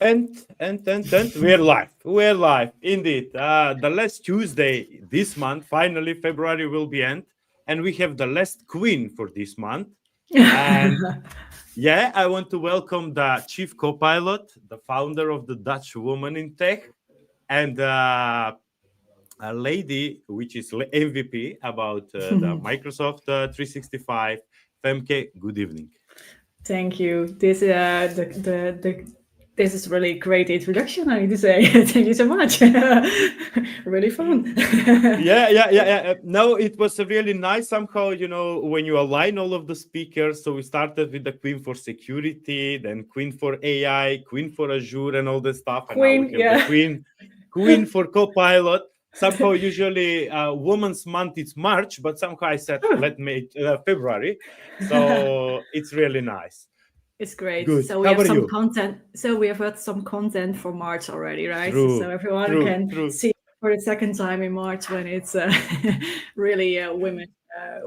And we're live indeed. The last Tuesday this month, finally February will be end, and we have the last queen for this month. And yeah, I want to welcome the chief co-pilot, the founder of the Dutch Woman in Tech, and a lady which is MVP about the Microsoft 365. Femke, good evening. Thank you. This is really great introduction, I need to say. Thank you so much. Really fun. Yeah. No, it was really nice somehow, when you align all of the speakers. So we started with the Queen for Security, then Queen for AI, Queen for Azure, and all this stuff. And now we Queen, have the yeah. Queen for Copilot. Somehow, usually, Women's Month is March, but somehow I said, let me February. So it's really nice. It's great. Good. So we How have are some you? content. So we have had some content for March already, right? So True, everyone true, can true. see for the second time in March when it's really Women's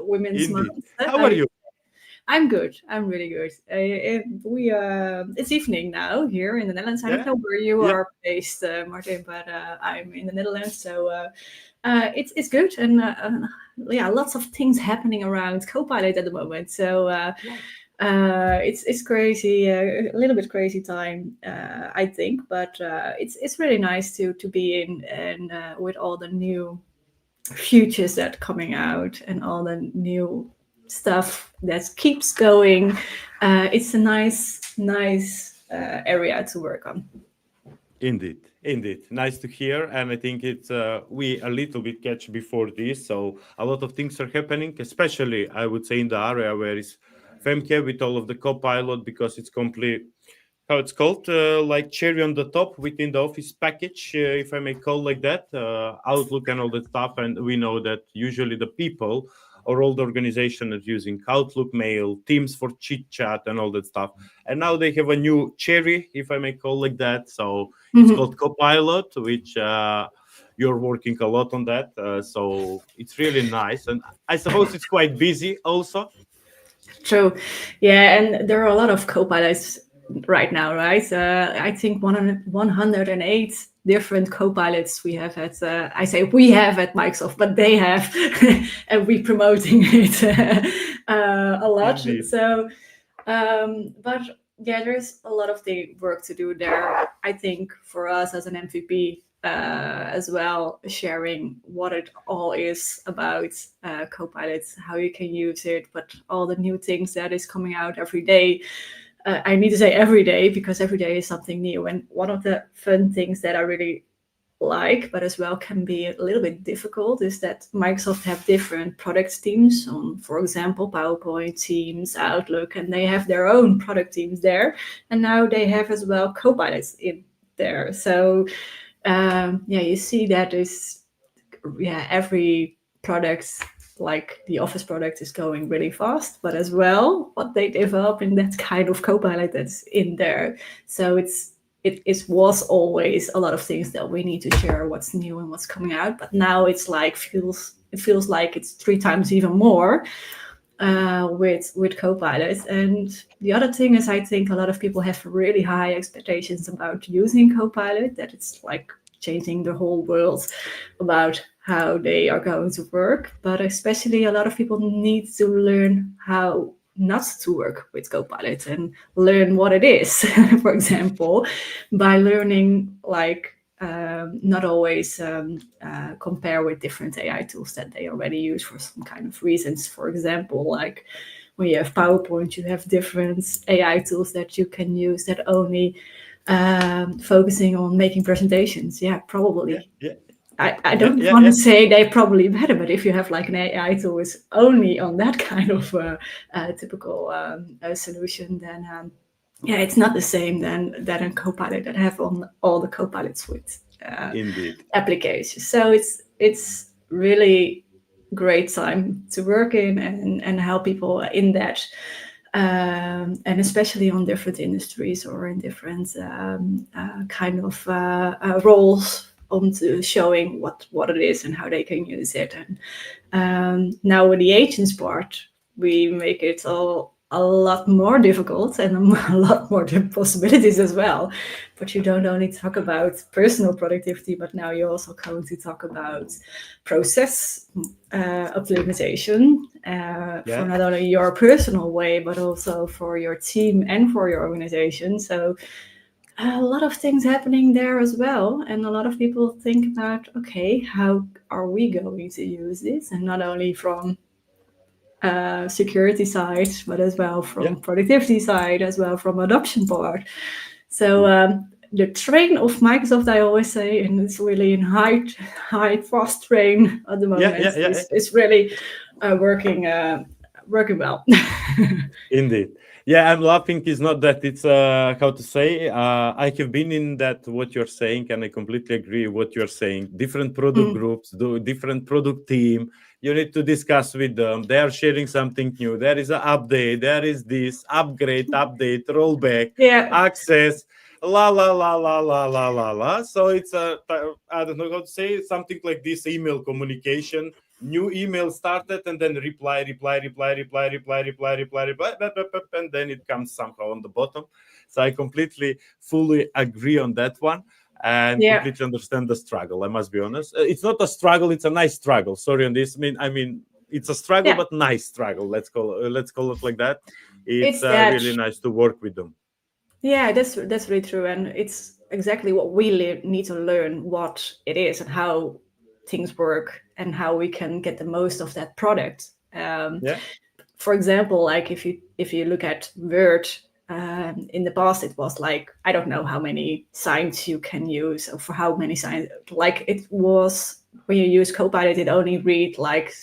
Indeed. Month. How are you? I'm good. I'm really good. It's evening now here in the Netherlands. I don't Yeah, know where you yeah. are based, Martin, but I'm in the Netherlands, so it's good. And yeah, lots of things happening around Copilot at the moment. So it's crazy, a little bit crazy time, I think, but it's really nice to be in and with all the new futures that coming out and all the new stuff that keeps going. It's a nice area to work on. Indeed. Nice to hear. And I think it's we a little bit catch before this. So a lot of things are happening, especially I would say in the area where is Femke with all of the copilot, because it's complete how it's called, like cherry on the top within the Office package, if I may call like that, Outlook and all that stuff. And we know that usually the people or all the organization is using Outlook, Mail, Teams for chit chat and all that stuff. And now they have a new cherry, if I may call like that. So it's called Copilot, which you're working a lot on that. So it's really nice. And I suppose it's quite busy also. True. Yeah, and there are a lot of co-pilots right now, right? I think 108 different co-pilots we have at, I say we have at Microsoft, but they have, and we promoting it a lot. Indeed. So, but yeah, there's a lot of the work to do there. I think for us as an MVP, as well, sharing what it all is about Copilot, how you can use it, but all the new things that is coming out every day. I need to say every day, because every day is something new. And one of the fun things that I really like, but as well can be a little bit difficult, is that Microsoft have different product teams on, for example, PowerPoint, Teams, Outlook, and they have their own product teams there. And now they have as well Copilots in there. So you see that is every product, like the Office product, is going really fast, but as well what they develop in that kind of Copilot that's in there. So it was always a lot of things that we need to share what's new and what's coming out, but now it's like it feels like it's 3 times even more with Copilot. And the other thing is, I think a lot of people have really high expectations about using Copilot, that it's like changing the whole world about how they are going to work. But especially a lot of people need to learn how not to work with Copilot and learn what it is, for example, by learning like not always compare with different AI tools that they already use for some kind of reasons. For example, like when you have PowerPoint, you have different AI tools that you can use that only focusing on making presentations. Yeah, probably. Yeah. I don't want to say they're probably better, but if you have like an AI tool is only on that kind of typical solution, then it's not the same than a Copilot that have on all the Copilot suite Indeed. applications. So it's really great time to work in and help people in that. And especially on different industries or in different kind of roles, onto showing what it is and how they can use it. And now with the agents part, we make it all a lot more difficult and a lot more possibilities as well. But you don't only talk about personal productivity, but now you're also going to talk about process optimization for not only your personal way, but also for your team and for your organization. So a lot of things happening there as well. And a lot of people think about, okay, how are we going to use this? And not only from security side, but as well from productivity side, as well from adoption part. So the train of Microsoft, I always say, and it's really in high fast train at the moment. It's really working well. Indeed. Yeah, I'm laughing. It's not that it's how to say. I have been in that what you're saying, and I completely agree with what you're saying. Different product groups, different product team. You need to discuss with them. They are sharing something new. There is an update. There is this upgrade, update, rollback, access. La la la la la la la la. So it's I don't know how to say it, something like this email communication. New email started and then reply, and then it comes somehow on the bottom. So I completely, fully agree on that one and completely understand the struggle. I must be honest. It's not a struggle; it's a nice struggle. Sorry on this. I mean, it's a struggle, but nice struggle. Let's call it like that. It's really nice to work with them. Yeah, that's really true, and it's exactly what we need to learn what it is and how things work and how we can get the most of that product. For example, like if you look at Word, in the past it was like, I don't know how many signs you can use or for how many signs. Like it was when you use Copilot, it only read like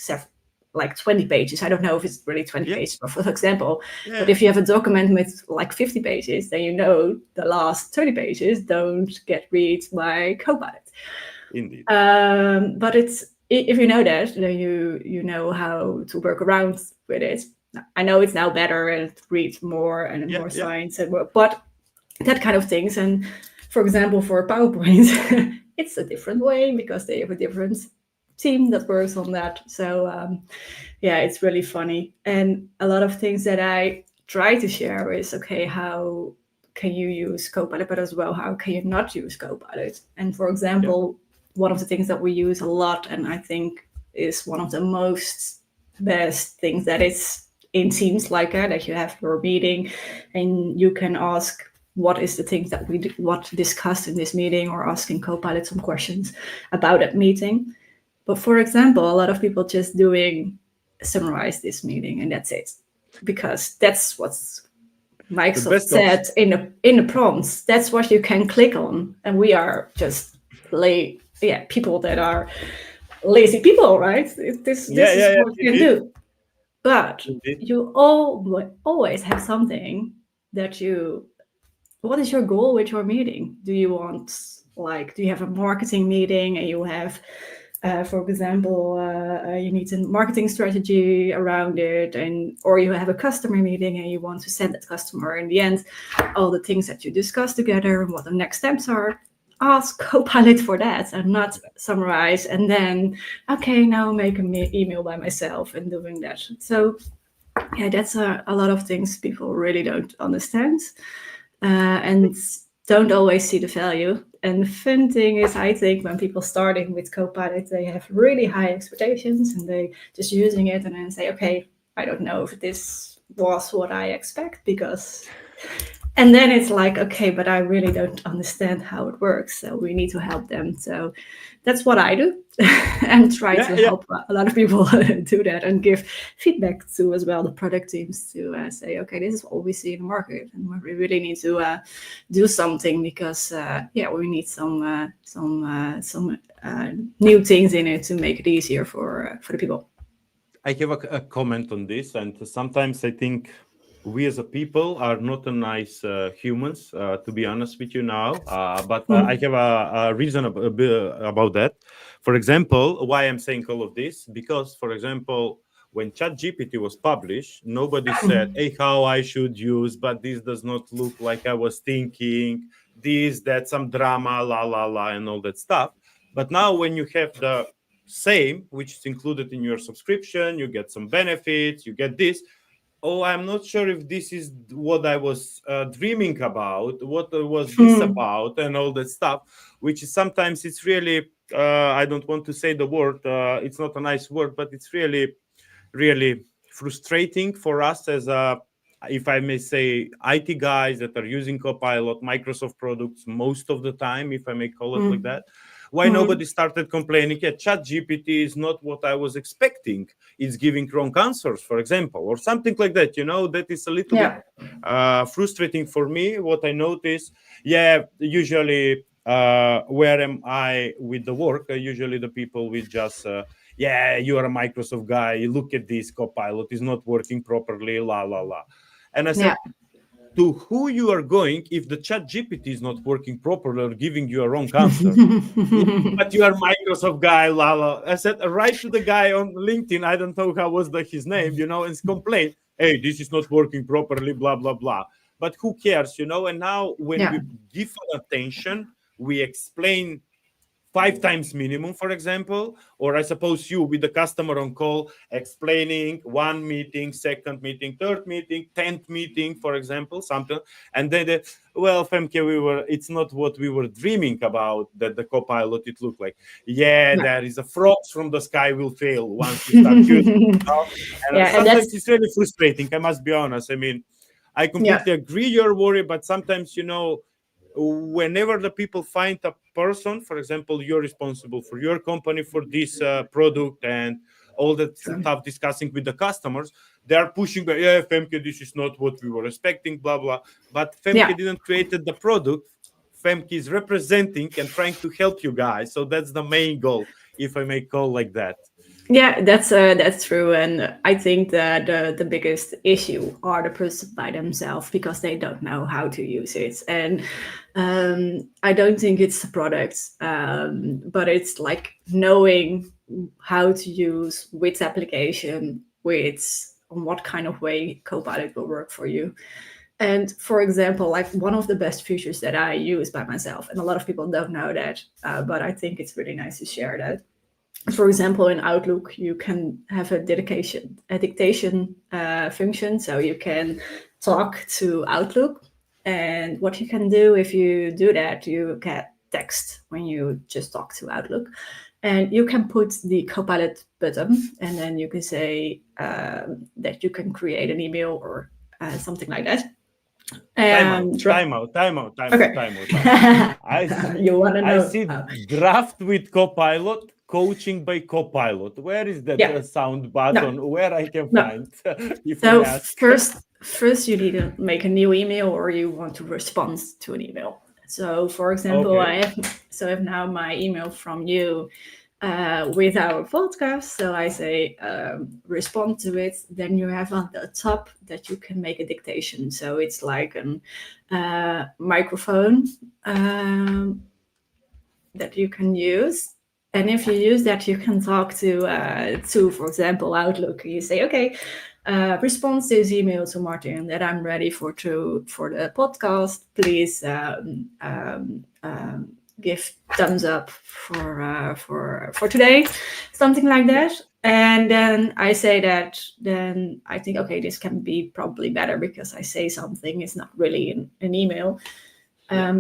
20 pages. I don't know if it's really 20 pages, for example. But if you have a document with like 50 pages, then you know the last 30 pages don't get read by Copilot. Indeed. But it's if you know that, then you know how to work around with it. I know it's now better and it reads more and more signs and more, but that kind of things. And for example, for PowerPoint, it's a different way because they have a different team that works on that. So it's really funny. And a lot of things that I try to share is, okay, how can you use Copilot, but as well, how can you not use Copilot? And for example, one of the things that we use a lot, and I think is one of the most best things, that is in Teams, like that you have your meeting and you can ask what is the things that we discussed in this meeting, or asking Copilot some questions about that meeting. But for example, a lot of people just summarize this meeting and that's it, because that's what Microsoft said in the prompts. That's what you can click on, and we are just people that are lazy people, right? This is what you can do. But you always have something that what is your goal with your meeting? Do you have a marketing meeting and you have, for example, you need a marketing strategy around it, or you have a customer meeting and you want to send that customer in the end all the things that you discussed together and what the next steps are. Ask Copilot for that and not summarize and then, okay, now make an email by myself and doing that. So that's a lot of things people really don't understand and don't always see the value. And the fun thing is, I think when people starting with Copilot, they have really high expectations and they just using it and then say, okay, I don't know if this was what I expect, and then it's like, okay, but I really don't understand how it works. So we need to help them. So that's what I do and try to help a lot of people do that and give feedback to as well the product teams to say, okay, this is what we see in the market and we really need to do something because we need some new things in it to make it easier for the people. I have a comment on this, and sometimes I think we as a people are not a nice humans, to be honest with you now. But I have a reason about that. For example, why I'm saying all of this, because, for example, when ChatGPT was published, nobody said, hey, how I should use, but this does not look like I was thinking, that, some drama, la, la, la, and all that stuff. But now when you have the same, which is included in your subscription, you get some benefits, you get this, oh, I'm not sure if this is what I was dreaming about, what was this about, and all that stuff, which is sometimes it's really, I don't want to say the word, it's not a nice word, but it's really, really frustrating for us as a, if I may say, IT guys that are using Copilot, Microsoft products most of the time, if I may call it like that. Why nobody started complaining? Yeah, Chat GPT is not what I was expecting. It's giving wrong answers, for example, or something like that. That is a little bit frustrating for me. What I notice, usually where am I with the work? Usually the people with just you are a Microsoft guy. Look at this Copilot is not working properly. La la la. And I said, to who you are going if the Chat GPT is not working properly or giving you a wrong answer? But you are Microsoft guy, la la. I said, write to the guy on LinkedIn. I don't know how was his name, and complain. Hey, this is not working properly, blah blah blah. But who cares, And now when we give attention, we explain 5 times minimum, for example, or I suppose you with the customer on call explaining one meeting, second meeting, third meeting, 10th meeting, for example, something. And then, well, Femke, it's not what we were dreaming about that the Copilot it looked like. There is a frogs from the sky will fail once you start using it. And sometimes it's really frustrating, I must be honest. I mean, I completely agree your worry, but sometimes, whenever the people find a person, for example, you're responsible for your company for this product and all that stuff, discussing with the customers, they are pushing back. Yeah, Femke, this is not what we were expecting, blah blah. But Femke didn't create the product. Femke is representing and trying to help you guys. So that's the main goal, if I may call like that. Yeah, that's true, and I think that the biggest issue are the person by themselves because they don't know how to use it, and I don't think it's the product, but it's like knowing how to use which application, on what kind of way Copilot will work for you. And for example, like one of the best features that I use by myself, and a lot of people don't know that, but I think it's really nice to share that. For example, in Outlook, you can have a dictation function. So you can talk to Outlook. And what you can do if you do that, you get text when you just talk to Outlook. And you can put the Copilot button, and then you can say that you can create an email or something like that. Time out. You want to know? I see draft with Copilot, coaching by Copilot. Where is that sound button? Where I can find? So first you need to make a new email, or you want to respond to an email. So for example, I have now my email from you with our podcast. So I say respond to it. Then you have on the top that you can make a dictation. So it's like a microphone that you can use. And if you use that, you can talk to, for example, Outlook. You say, okay, respond to this email to Martin that I'm ready for the podcast. Please give thumbs up for today, something like that. And then I say that. Then I think, okay, this can be probably better because I say something. It's not really an email.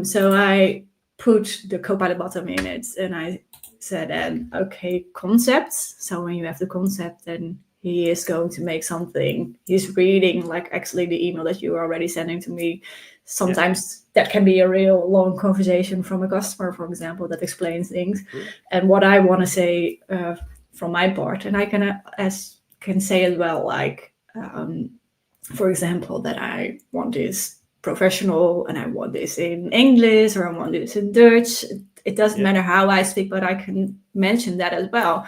So I put the Copilot button in it, and I said, okay, concepts. So when you have the concept, then he is going to make something. He's reading like actually the email that you are already sending to me. Sometimes that can be a real long conversation from a customer, for example, that explains things. And what I want to say from my part, and I can say as well, like, for example, that I want this professional and I want this in English or I want this in Dutch. It doesn't matter how I speak, but I can mention that as well.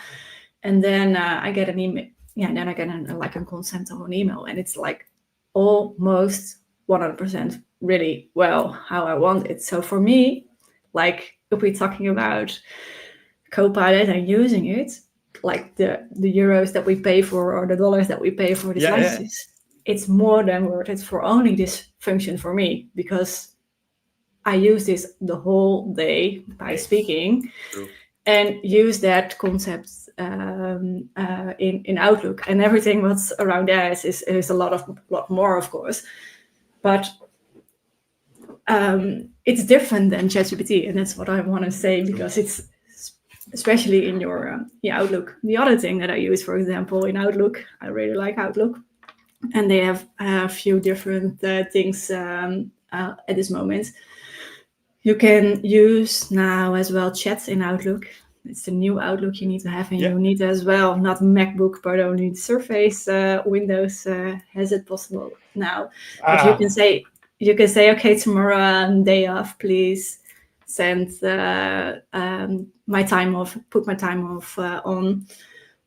And then I get an email. And then I get a consent on an email, and it's like almost 100% really well how I want it. So for me, like if we're talking about Copilot and using it, like the euros that we pay for or the dollars that we pay for this license, it's more than worth it for only this function for me, because I use this the whole day by speaking. and use that concept in Outlook, and everything what's around there is a lot more, of course, but it's different than ChatGPT, and that's what I want to say, because it's especially in your Outlook. The other thing that I use, for example, in Outlook, I really like Outlook, and they have a few different things at this moment. You can use now as well chat in Outlook. It's the new Outlook you need to have, and you need as well, not MacBook, but only Surface. Windows has it possible now. But you can say, okay, tomorrow, day off, please send my time off, put my time off on,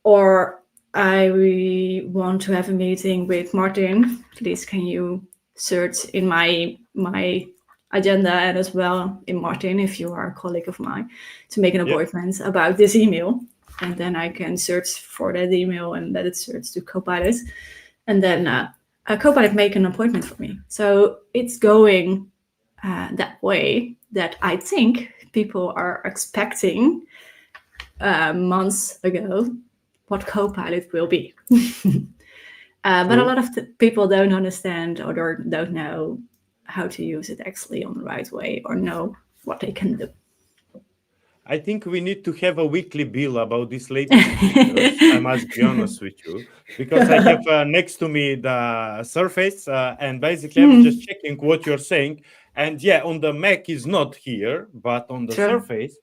or I want to have a meeting with Martin. Please, can you search in my agenda, and as well in Martin, if you are a colleague of mine, to make an appointment about this email. And then I can search for that email and let it search to Copilot. And then Copilot make an appointment for me. So it's going that way that I think people are expecting months ago what Copilot will be. But a lot of people don't understand or don't know how to use it actually on the right way, or know what they can do. I think we need to have a weekly bill about these latest features. I must be honest with you, because I have next to me the Surface, and basically I'm just checking what you're saying. And on the Mac is not here, but on the Surface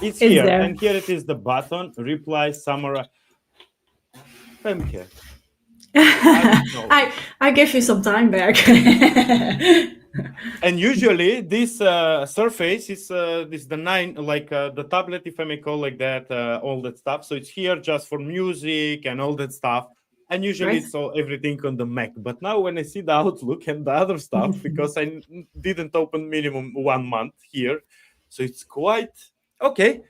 it's here. There. And here it is, the button, reply, summarize. Femke, I give you some time back. And usually this Surface is the 9, like the tablet, if I may call like that, all that stuff. So it's here just for music and all that stuff. And usually it's all everything on the Mac. But now when I see the Outlook and the other stuff, because I didn't open minimum 1 month here, so it's quite okay.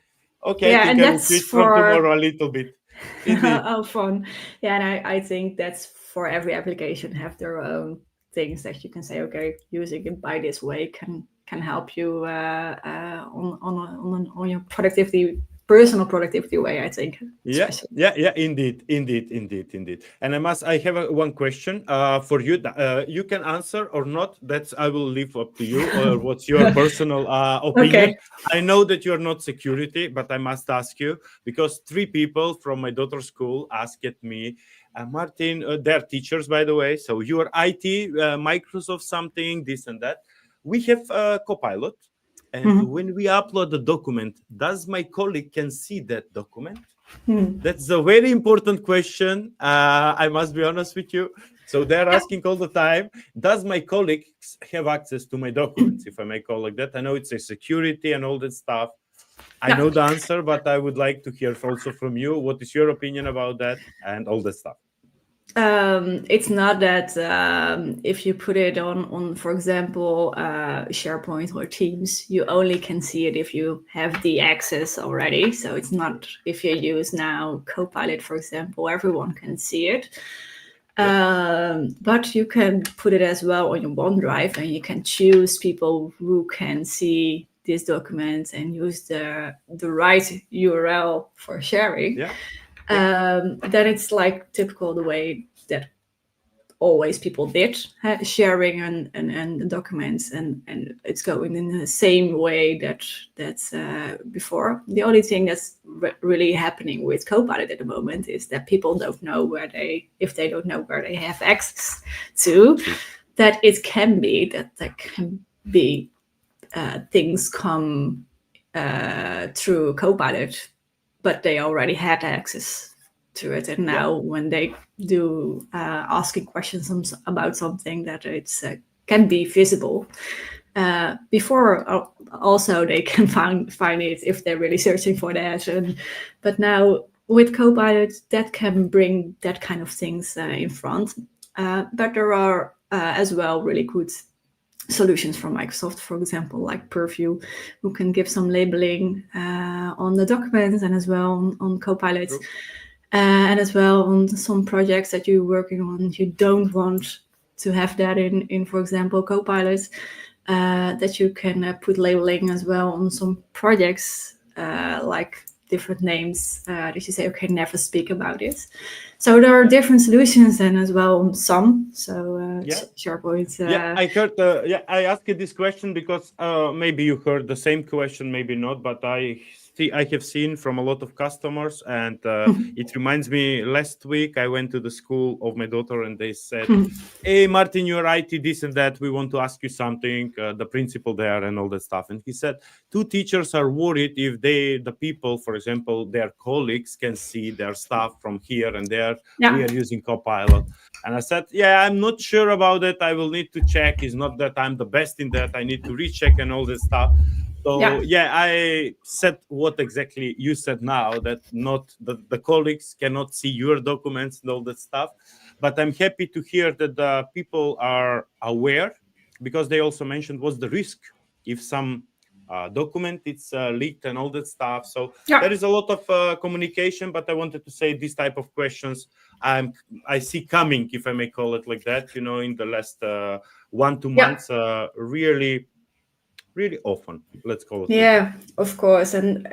Okay, yeah, I think I will switch from tomorrow a little bit. Oh, fun. Yeah, and I think that's for every application have their own things that you can say, okay, using it by this way can help you on your productivity, personal productivity way, I think. Yeah, indeed. And I have one question for you. You can answer or not. That's I will leave up to you. Or what's your personal opinion? Okay. I know that you're not security, but I must ask you, because 3 people from my daughter's school asked me, Martin, they're teachers, by the way. So you're IT, Microsoft something, this and that. We have Copilot. And when we upload the document, does my colleague can see that document? That's a very important question. I must be honest with you. So they're asking all the time, does my colleagues have access to my documents, if I may call like that? I know it's a security and all that stuff. I know the answer, but I would like to hear also from you. What is your opinion about that and all that stuff? It's not that if you put it on for example, SharePoint or Teams, you only can see it if you have the access already. So it's not if you use now Copilot, for example, everyone can see it. But you can put it as well on your OneDrive, and you can choose people who can see this document and use the right URL for sharing. Then it's like typical the way that always people did sharing and the documents, and it's going in the same way that's before. The only thing that's really happening with Copilot at the moment is that people don't know if they don't know where they have access to, that it can be that there can be things come through Copilot, but they already had access to it, and now when they do asking questions about something, that it's can be visible. Before also they can find it if they're really searching for that, but now with Copilot that can bring that kind of things in front. But there are as well really good solutions from Microsoft, for example, like Purview, who can give some labeling on the documents, and as well on Copilot. And as well on some projects that you're working on, you don't want to have that in for example, Copilot, that you can put labeling as well on some projects, like different names that you say, okay, never speak about it. So there are different solutions then as well. Some SharePoint. I heard. I asked you this question because maybe you heard the same question, maybe not. But I have seen from a lot of customers, and it reminds me. Last week I went to the school of my daughter, and they said, "Hey, Martin, you're IT, this and that. We want to ask you something." The principal there and all that stuff, and he said 2 teachers are worried if the people, for example, their colleagues, can see their stuff from here and there. We are using Copilot. And I said, yeah, I'm not sure about it. I will need to check. It's not that I'm the best in that. I need to recheck and all this stuff. So I said what exactly you said now, that not the colleagues cannot see your documents and all that stuff. But I'm happy to hear that the people are aware, because they also mentioned what's the risk if some document it's leaked and all that stuff. So there is a lot of communication, but I wanted to say this type of questions I see coming, if I may call it like that, in the last 1-2 months, really often, let's call it. Yeah, of course. And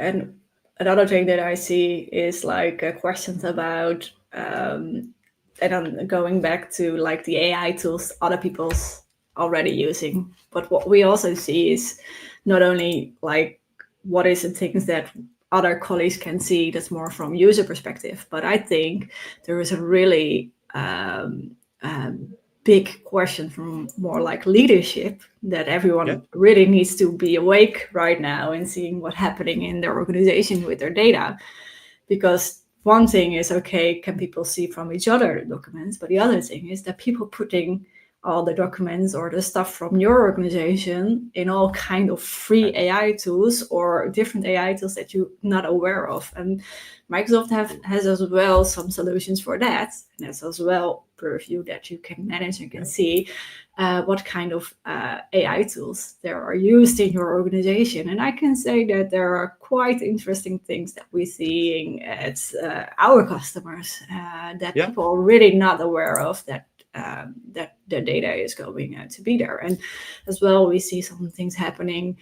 another thing that I see is like questions about and I'm going back to like the AI tools other people's already using. But what we also see is not only like what is the things that other colleagues can see that's more from user perspective, but I think there is a really big question from more like leadership that everyone really needs to be awake right now and seeing what's happening in their organization with their data. Because one thing is, okay, can people see from each other documents? But the other thing is that people putting all the documents or the stuff from your organization in all kind of free AI tools or different AI tools that you're not aware of. And Microsoft has as well some solutions for that. And that's as well Purview that you can manage and can see what kind of AI tools there are used in your organization. And I can say that there are quite interesting things that we're seeing at our customers that people are really not aware of, that the data is going to be there. And as well, we see some things happening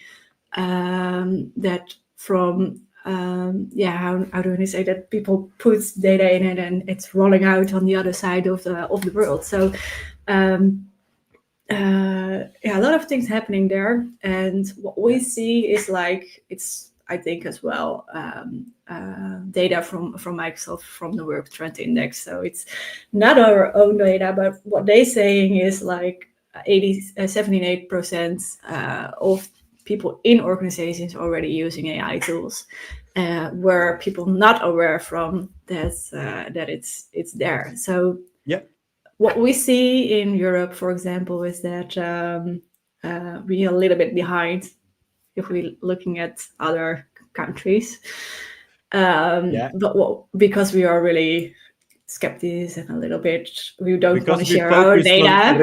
that from how do I say that people put data in it and it's rolling out on the other side of the world. So a lot of things happening there. And what we see is like, it's, I think as well, data from Microsoft from the Work Trend Index. So it's not our own data, but what they're saying is like 78% of people in organizations already using AI tools, where people not aware from that it's there. So what we see in Europe, for example, is that we are a little bit behind if we're looking at other countries. But because we are really skeptics and a little bit, we don't want to share our data.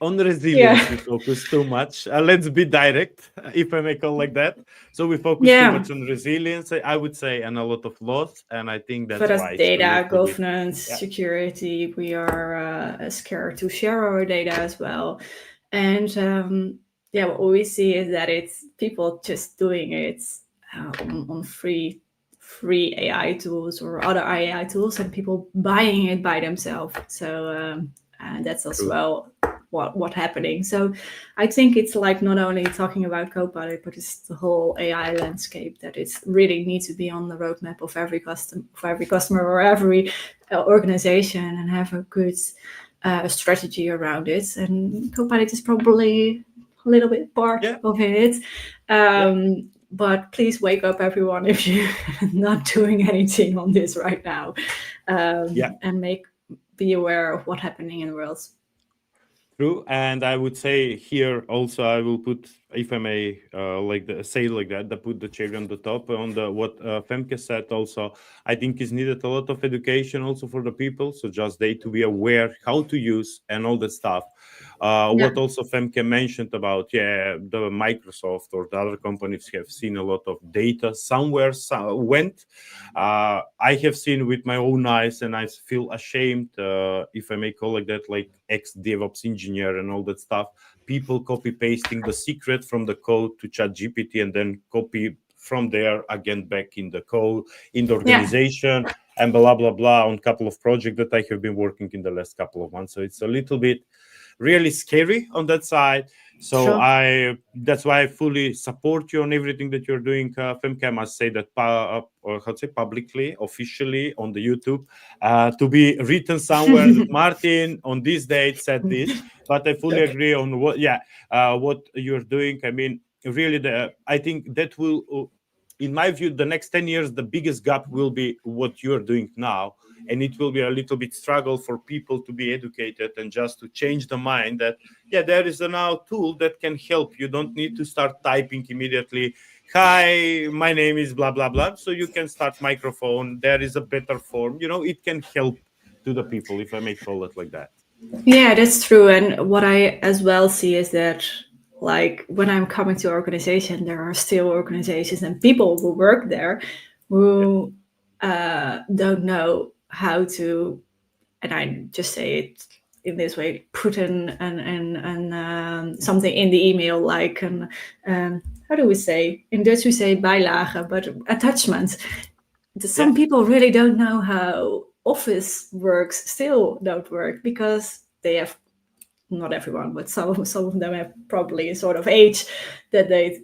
On resilience, we focus too much. Let's be direct, if I may call like that. So we focus too much on resilience, I would say, and a lot of loss. And I think that's why data governance, security, we are scared to share our data as well. And what we see is that it's people just doing it on free AI tools or other AI tools, and people buying it by themselves. So that's as well what's happening. So I think it's like not only talking about Copilot, but it's the whole AI landscape that it really needs to be on the roadmap of every customer or every organization, and have a good strategy around it. And Copilot is probably a little bit part of it. But please wake up, everyone, if you're not doing anything on this right now, and be aware of what's happening in the world. True, and I would say here also I will put, if I may, put the cherry on the top on what Femke said. Also, I think is needed a lot of education also for the people, so just they to be aware how to use and all that stuff. What also Femke mentioned about the Microsoft or the other companies have seen a lot of data somewhere went. I have seen with my own eyes, and I feel ashamed, if I may call it that, like ex-DevOps engineer and all that stuff. People copy pasting the secret from the code to ChatGPT and then copy from there again back in the code, in the organization, and blah blah blah on a couple of projects that I have been working in the last couple of months. So it's a little bit really scary on that side. So that's why I fully support you on everything that you're doing, Femke. I must say that publicly, officially on the YouTube, to be written somewhere that Martin on this date said this. But I fully agree on what you're doing. I mean, really, I think that will, in my view, the next 10 years, the biggest gap will be what you're doing now. And it will be a little bit struggle for people to be educated and just to change the mind that, there is a now tool that can help. You don't need to start typing immediately. Hi, my name is blah, blah, blah. So you can start microphone. There is a better form. It can help to the people, if I may call it like that. Yeah, that's true. And what I as well see is that, like, when I'm coming to an organization, there are still organizations and people who work there who don't know how to, and I just say it in this way, put in something in the email, like how do we say? In Dutch we say bijlage, but attachments. Some people really don't know how Office works, still don't work, because they have, not everyone, but some of them have probably a sort of age that they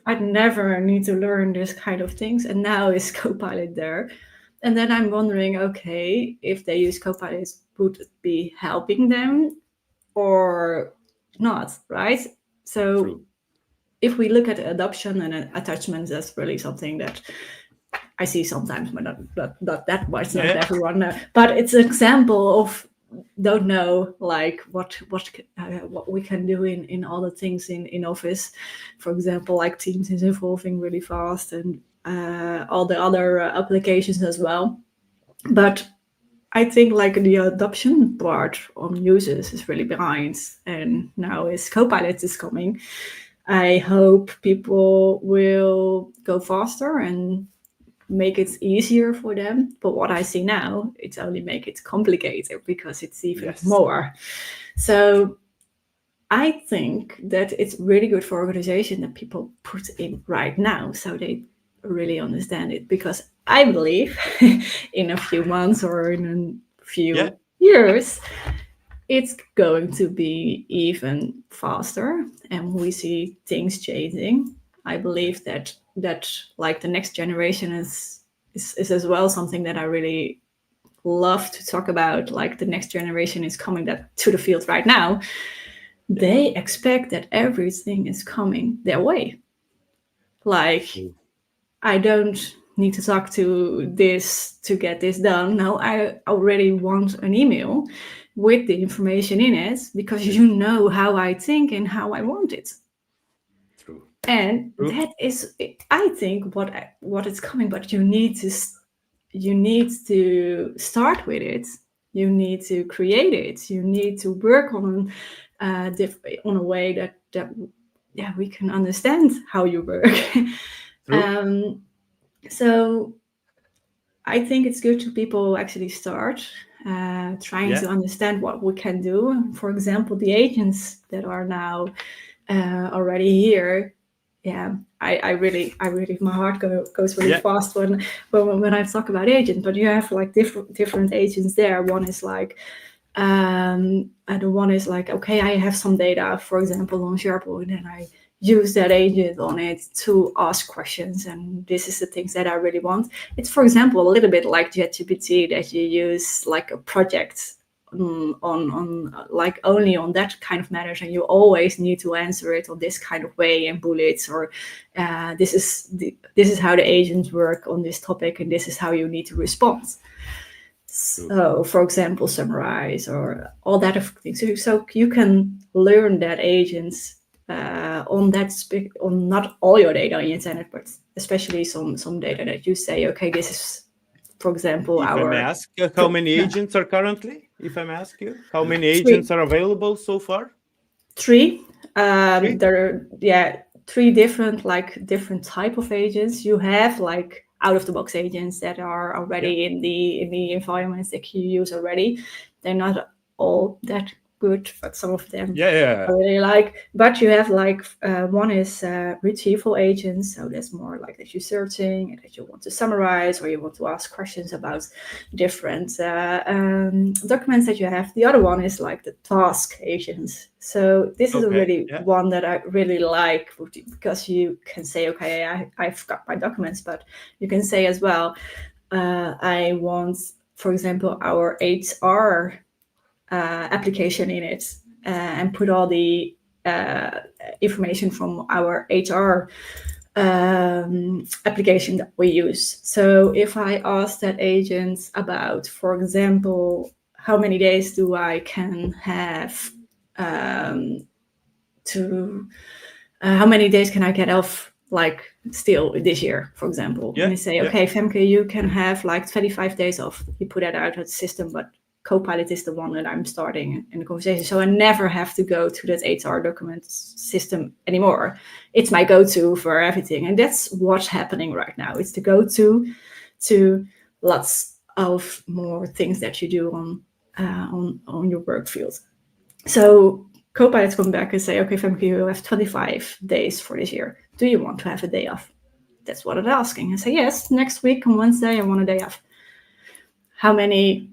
I'd never need to learn this kind of things, and now is Copilot there. And then I'm wondering, okay, if they use Copilot, would it be helping them or not, right? So if we look at adoption and attachments, that's really something that I see sometimes, but not that much, not everyone. But it's an example of don't know, like what we can do in all the things in Office. For example, like Teams is evolving really fast, and all the other applications as well. But I think like the adoption part on users is really behind, and now as Copilot is coming, I hope people will go faster and make it easier for them. But what I see now, it's only make it complicated, because it's even more. So I think that it's really good for organization that people put in right now, so they really understand it, because I believe in a few months or in a few years, it's going to be even faster, and we see things changing. I believe that like the next generation is as well something that I really love to talk about. Like the next generation is coming to the field right now. They expect that everything is coming their way. Like, I don't need to talk to this to get this done. No, I already want an email with the information in it, because you know how I think and how I want it. True. And that is, I think, what is coming. But you need to start with it. You need to create it. You need to work on a way that we can understand how you work. So I think it's good to people actually start trying to understand what we can do. For example, the agents that are now already here. I really, my heart goes really fast when I talk about agents. But you have like different agents there. One is like, and one is like, okay, I have some data, for example, on SharePoint, and I use that agent on it to ask questions, and this is the things that I really want. It's, for example, a little bit like ChatGPT, that you use like a project on like only on that kind of matters, and you always need to answer it on this kind of way in bullets, or this is how the agents work on this topic, and this is how you need to respond. So, for example, summarize or all that of things. So you can learn that agents on not all your data in internet, but especially some data that you say, okay, this is, for example, if I may ask, how many agents are currently? If I may ask you, how many agents are available so far? 3. There are 3 different type of agents. You have like out of the box agents that are already in the environments that you use already. They're not all that good, but some of them Yeah. I really like. But you have like one is retrieval agents, so that's more like that you're searching and that you want to summarize or you want to ask questions about different documents that you have. The other one is like the task agents. So this is Okay, already yeah. one that I really like because you can say, okay, I've got my documents, but you can say as well, I want, for example, our HR application in it and put all the information from our HR application that we use. So if I ask that agent about, for example, how many days do I can have how many days can I get off like still this year, for example, Yeah, and they say, okay, Femke, you can have like 25 days off. You put that out at the system, but Copilot is the one that I'm starting in the conversation. So I never have to go to that HR document system anymore. It's my go-to for everything. And that's what's happening right now. It's the go-to to lots of more things that you do on your work field. So Copilots come back and say, okay, Femke, you have 25 days for this year. Do you want to have a day off? That's what I'm asking. I say, yes, next week on Wednesday, I want a day off. How many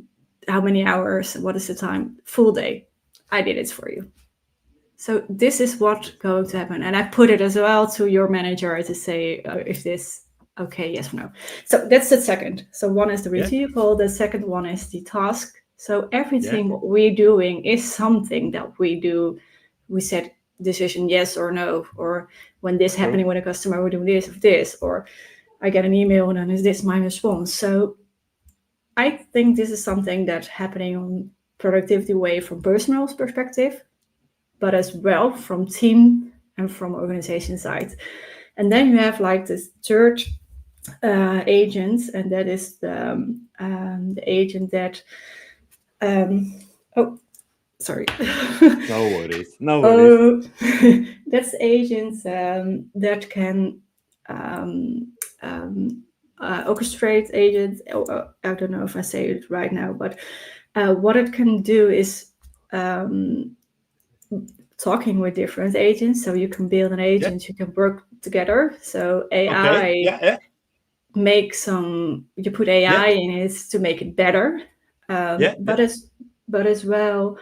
hours? What is the time? Full day. I did it for you. So this is what's going to happen. And I put it as well to your manager to say if this, okay, yes or no. So that's the second. So one is the retrieval. The second one is the task. So everything what we're doing is something that we do. We set decision yes or no, or when this happening with a customer, we're doing this or this, or I get an email and then is this my response. So I think this is something that's happening on productivity way from personal perspective, but as well from team and from organization side. And then you have like this third agent, and that is the agent that sorry. No worries. That's agents that can orchestrate agents. I don't know if I say it right now, but what it can do is talking with different agents. So you can build an agent, you can work together. So AI you put AI in it to make it better. But as well,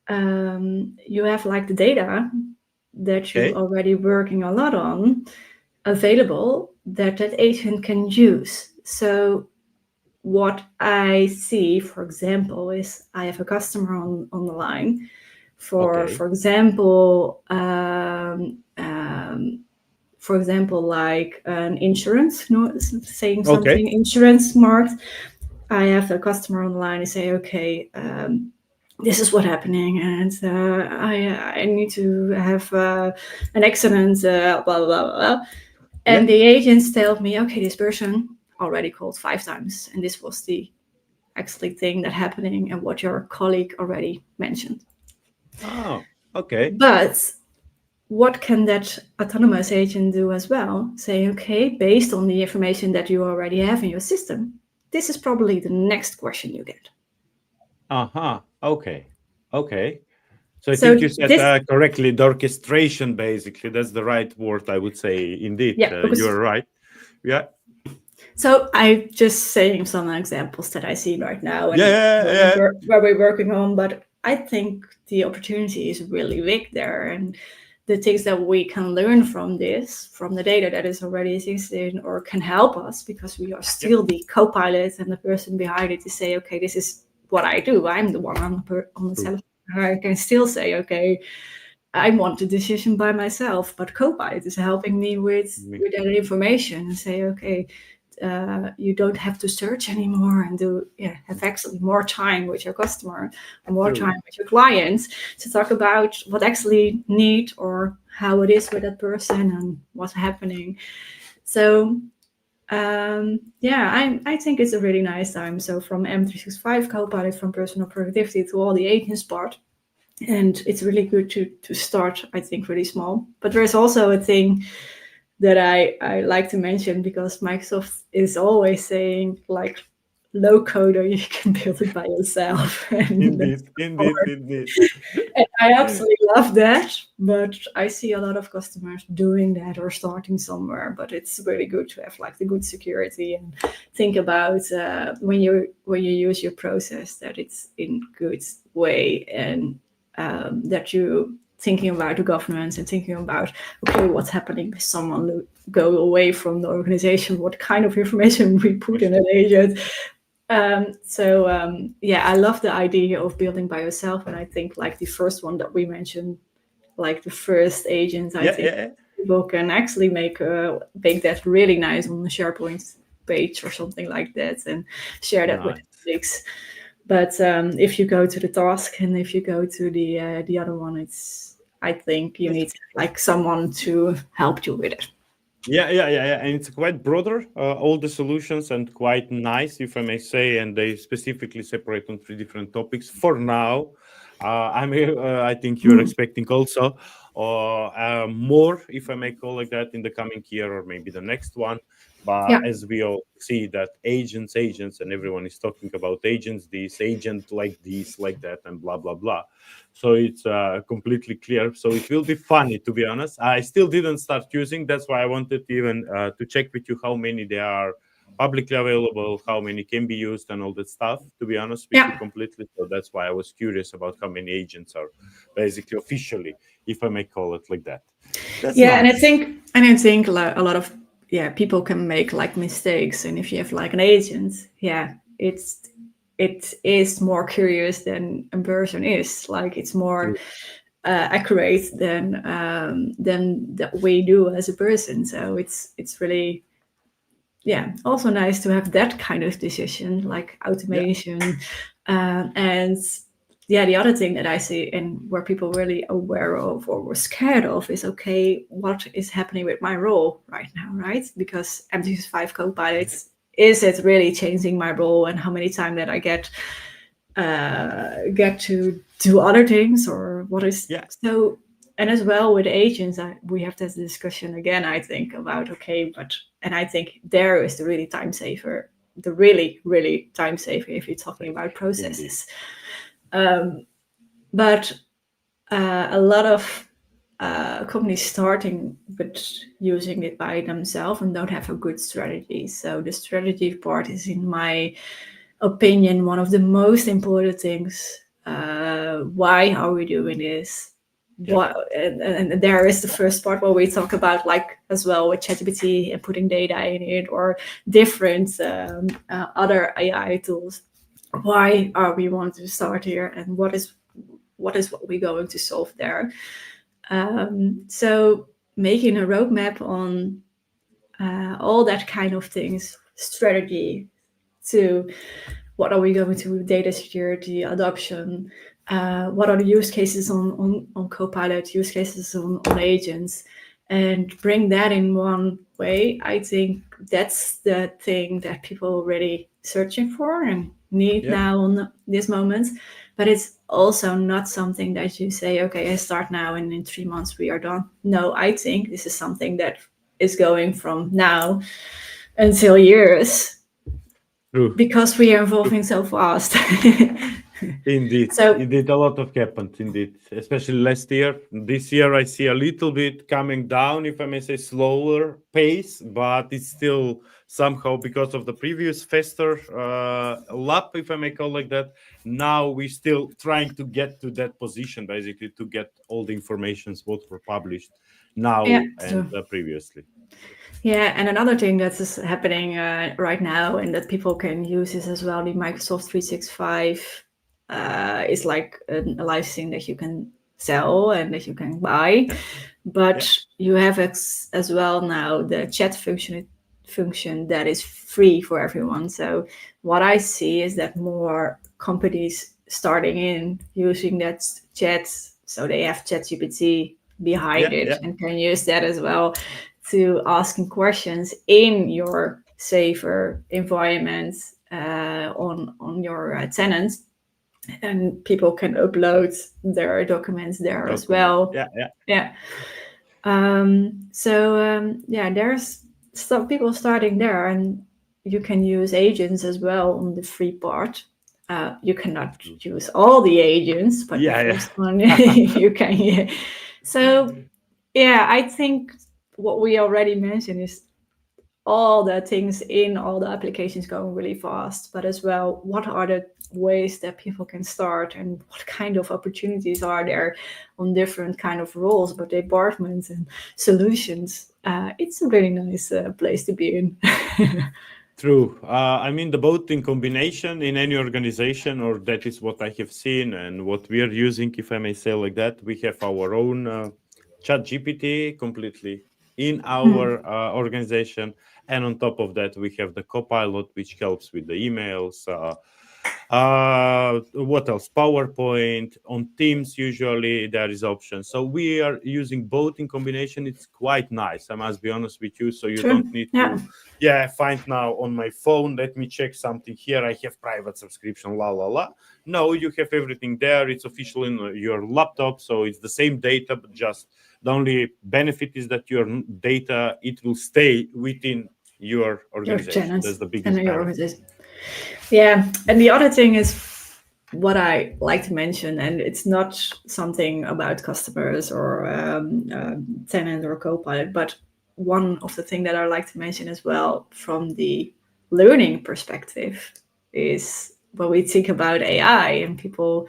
you have like the data that you're already working a lot on available that agent can use. So what I see, for example, is I have a customer on the line for example, like an insurance, saying something, insurance smart. I have a customer on the line and say, okay, this is what's happening, and I need to have an accident, blah, blah, blah, blah. And the agents tell me, okay, this person already called 5 times, and this was the actually thing that happening and what your colleague already mentioned. Oh, okay. But what can that autonomous agent do as well? Say, okay, based on the information that you already have in your system, this is probably the next question you get. Okay. So I think you said correctly, the orchestration, basically. That's the right word, I would say. Indeed, you're right. Yeah. So I'm just saying some examples that I see right now and where we're working on, but I think the opportunity is really big there, and the things that we can learn from this, from the data that is already existing or can help us, because we are still the co-pilot and the person behind it to say, okay, this is what I do. I'm the one on the telephone. I can still say, okay, I want the decision by myself, but Copilot is helping me with that information and say, okay, you don't have to search anymore and have actually more time with your customer and more time with your clients to talk about what actually need or how it is with that person and what's happening. So I think it's a really nice time. So from M365 Copilot, from personal productivity to all the agents part. And it's really good to start, I think, really small. But there's also a thing that I like to mention, because Microsoft is always saying, like, low code or you can build it by yourself. And Indeed. and I absolutely love that, but I see a lot of customers doing that or starting somewhere. But it's really good to have like the good security and think about when you use your process that it's in good way, and that you thinking about the governance and thinking about, okay, what's happening if someone go away from the organization, what kind of information we put in an agent. Yeah, I love the idea of building by yourself, and I think like the first one that we mentioned, like the first agent, I think people can actually make that really nice on the SharePoint page or something like that, and share that with colleagues. But if you go to the task and if you go to the other one, I think you need like someone to help you with it. Yeah, and it's quite broader, all the solutions, and quite nice, if I may say, and they specifically separate on 3 different topics for now. I think you're expecting also more, if I may call it that, in the coming year or maybe the next one. But as we all see that agents, and everyone is talking about agents, this agent like this, like that, and blah, blah, blah. So it's completely clear. So it will be funny, to be honest. I still didn't start using. That's why I wanted even to check with you how many there are publicly available, how many can be used, and all that stuff, to be honest with you completely. So that's why I was curious about how many agents are basically officially, if I may call it like that. That's nice. And I think a lot of people can make like mistakes, and if you have like an agent, it is more curious than a person is. Like it's more accurate than that we do as a person. So it's really also nice to have that kind of decision, like automation. And the other thing that I see and where people really aware of or were scared of is, okay, what is happening with my role right now, right? Because M365 Copilot, is it really changing my role, and how many times that I get to do other things, or what is so. And as well with agents, we have this discussion again, I think, about, okay, and I think there is the really time saver, the really, really time saver if you're talking about processes. But a lot of companies starting with using it by themselves and don't have a good strategy. So the strategy part is, in my opinion, one of the most important things. Why are we doing this? And there is the first part where we talk about, like, as well with ChatGPT and putting data in it, or different other AI tools. Why are we want to start here, and what is what we're going to solve there? So making a roadmap on all that kind of things, strategy to what are we going to do, data security, adoption, what are the use cases on Copilot, use cases on agents, and bring that in one way. I think that's the thing that people are really searching for and need now on this moment. But it's also not something that you say, okay, I start now and in 3 months we are done. No, I think this is something that is going from now until years. True. Because we are evolving so fast. Indeed. Indeed, a lot of happened, indeed, especially last year. This year I see a little bit coming down, if I may say, slower pace, but it's still somehow, because of the previous faster lap, if I may call like that. Now we're still trying to get to that position, basically, to get all the informations what were published now and previously. Yeah, and another thing that is happening right now, and that people can use, is as well the Microsoft 365 is like a licensing that you can sell and that you can buy, but you have as well now the chat function that is free for everyone. So what I see is that more companies starting in using that chat, so they have ChatGPT behind it and can use that as well to asking questions in your safer environment on your tenants, and people can upload their documents there as well. There's some people starting there, and you can use agents as well on the free part. You cannot use all the agents, but the first one you can. Yeah. So yeah, I think what we already mentioned is all the things in all the applications going really fast, but as well, what are the ways that people can start and what kind of opportunities are there on different kind of roles, but departments and solutions. It's a really nice place to be in. True. I mean, the both in combination in any organization, or that is what I have seen and what we are using, if I may say like that. We have our own chat GPT completely in our organization. And on top of that, we have the copilot, which helps with the emails. What else? PowerPoint. On Teams, usually there is options. So we are using both in combination. It's quite nice, I must be honest with you. So you don't need to find now on my phone, let me check something here, I have private subscription, la la la. No, you have everything there. It's official in your laptop, so it's the same data, but just the only benefit is that your data, it will stay within your organization. That's the biggest benefit. Yeah, and the other thing is what I like to mention, and it's not something about customers or tenant or copilot, but one of the things that I like to mention as well from the learning perspective is when we think about AI and people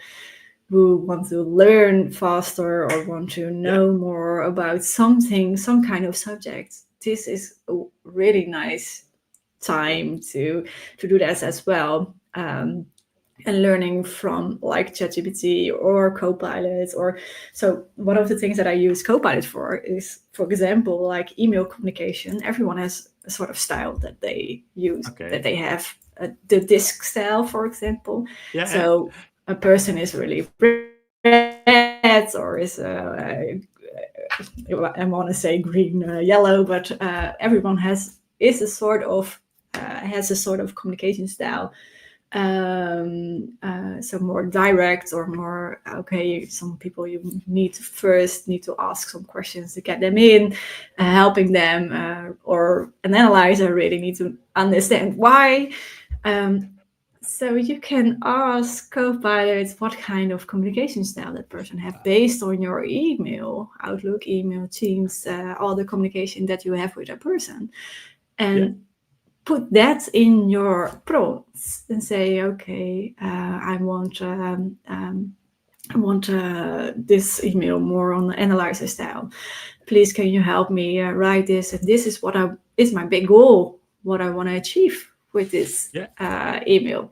who want to learn faster or want to know more about something, some kind of subject. This is a really nice time to do that as well. And learning from like ChatGPT or Copilot. Or so one of the things that I use Copilot for is, for example, like email communication. Everyone has a sort of style that they use, that they have the disc style, for example. So a person is really red or is I want to say green, yellow, but everyone has a sort of communication style. So more direct or more some people you need to ask some questions to get them in, helping them, or an analyzer really need to understand why. So you can ask Copilot what kind of communication style that person have based on your email, Outlook, email, Teams, all the communication that you have with that person, and put that in your prompts and say, okay, I want this email more on the analyzer style. Please, can you help me write this? And this is what is my big goal, what I want to achieve with this email.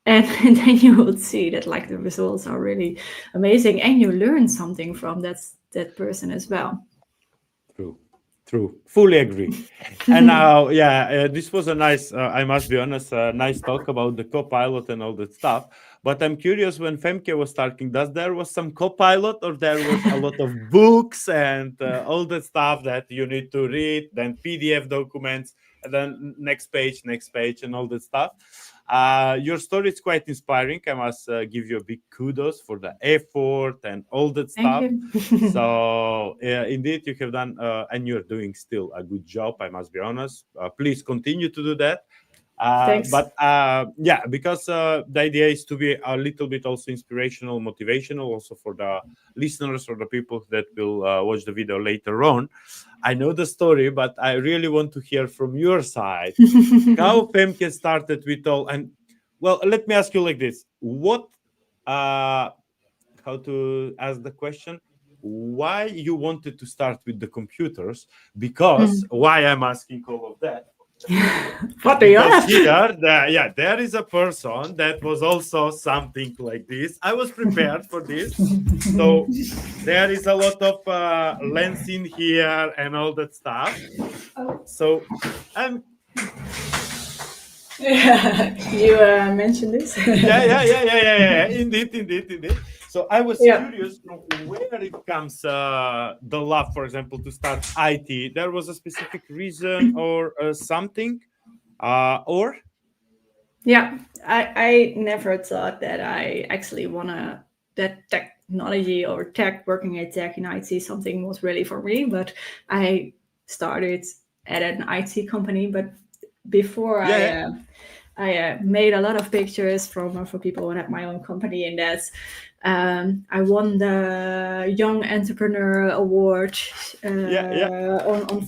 And then you will see that like the results are really amazing, and you learn something from that person as well. True. Fully agree. And now, this was a nice, I must be honest, nice talk about the Copilot and all that stuff. But I'm curious, when Femke was talking, there was some Copilot, or there was a lot of books and all that stuff that you need to read, then PDF documents, and then next page, and all that stuff. Your story is quite inspiring. I must give you a big kudos for the effort and all that stuff. So indeed, you have done, and you're doing still a good job, I must be honest. Please continue to do that. But because the idea is to be a little bit also inspirational, motivational, also for the listeners or the people that will watch the video later on. I know the story, but I really want to hear from your side how Femke started with all. And well, let me ask you like this: how to ask the question? Why you wanted to start with the computers? Because why I'm asking all of that? What do you have? Here, there is a person that was also something like this. I was prepared for this. So there is a lot of lens in here and all that stuff. So you mentioned this. Yeah. Indeed. So I was curious from where it comes the love, for example, to start IT. There was a specific reason or something, or? Yeah, I never thought that I actually that technology or working at tech in IT, something was really for me. But I started at an IT company, but before Yeah. I made a lot of pictures for people and had my own company, and that's I won the Young Entrepreneur Award on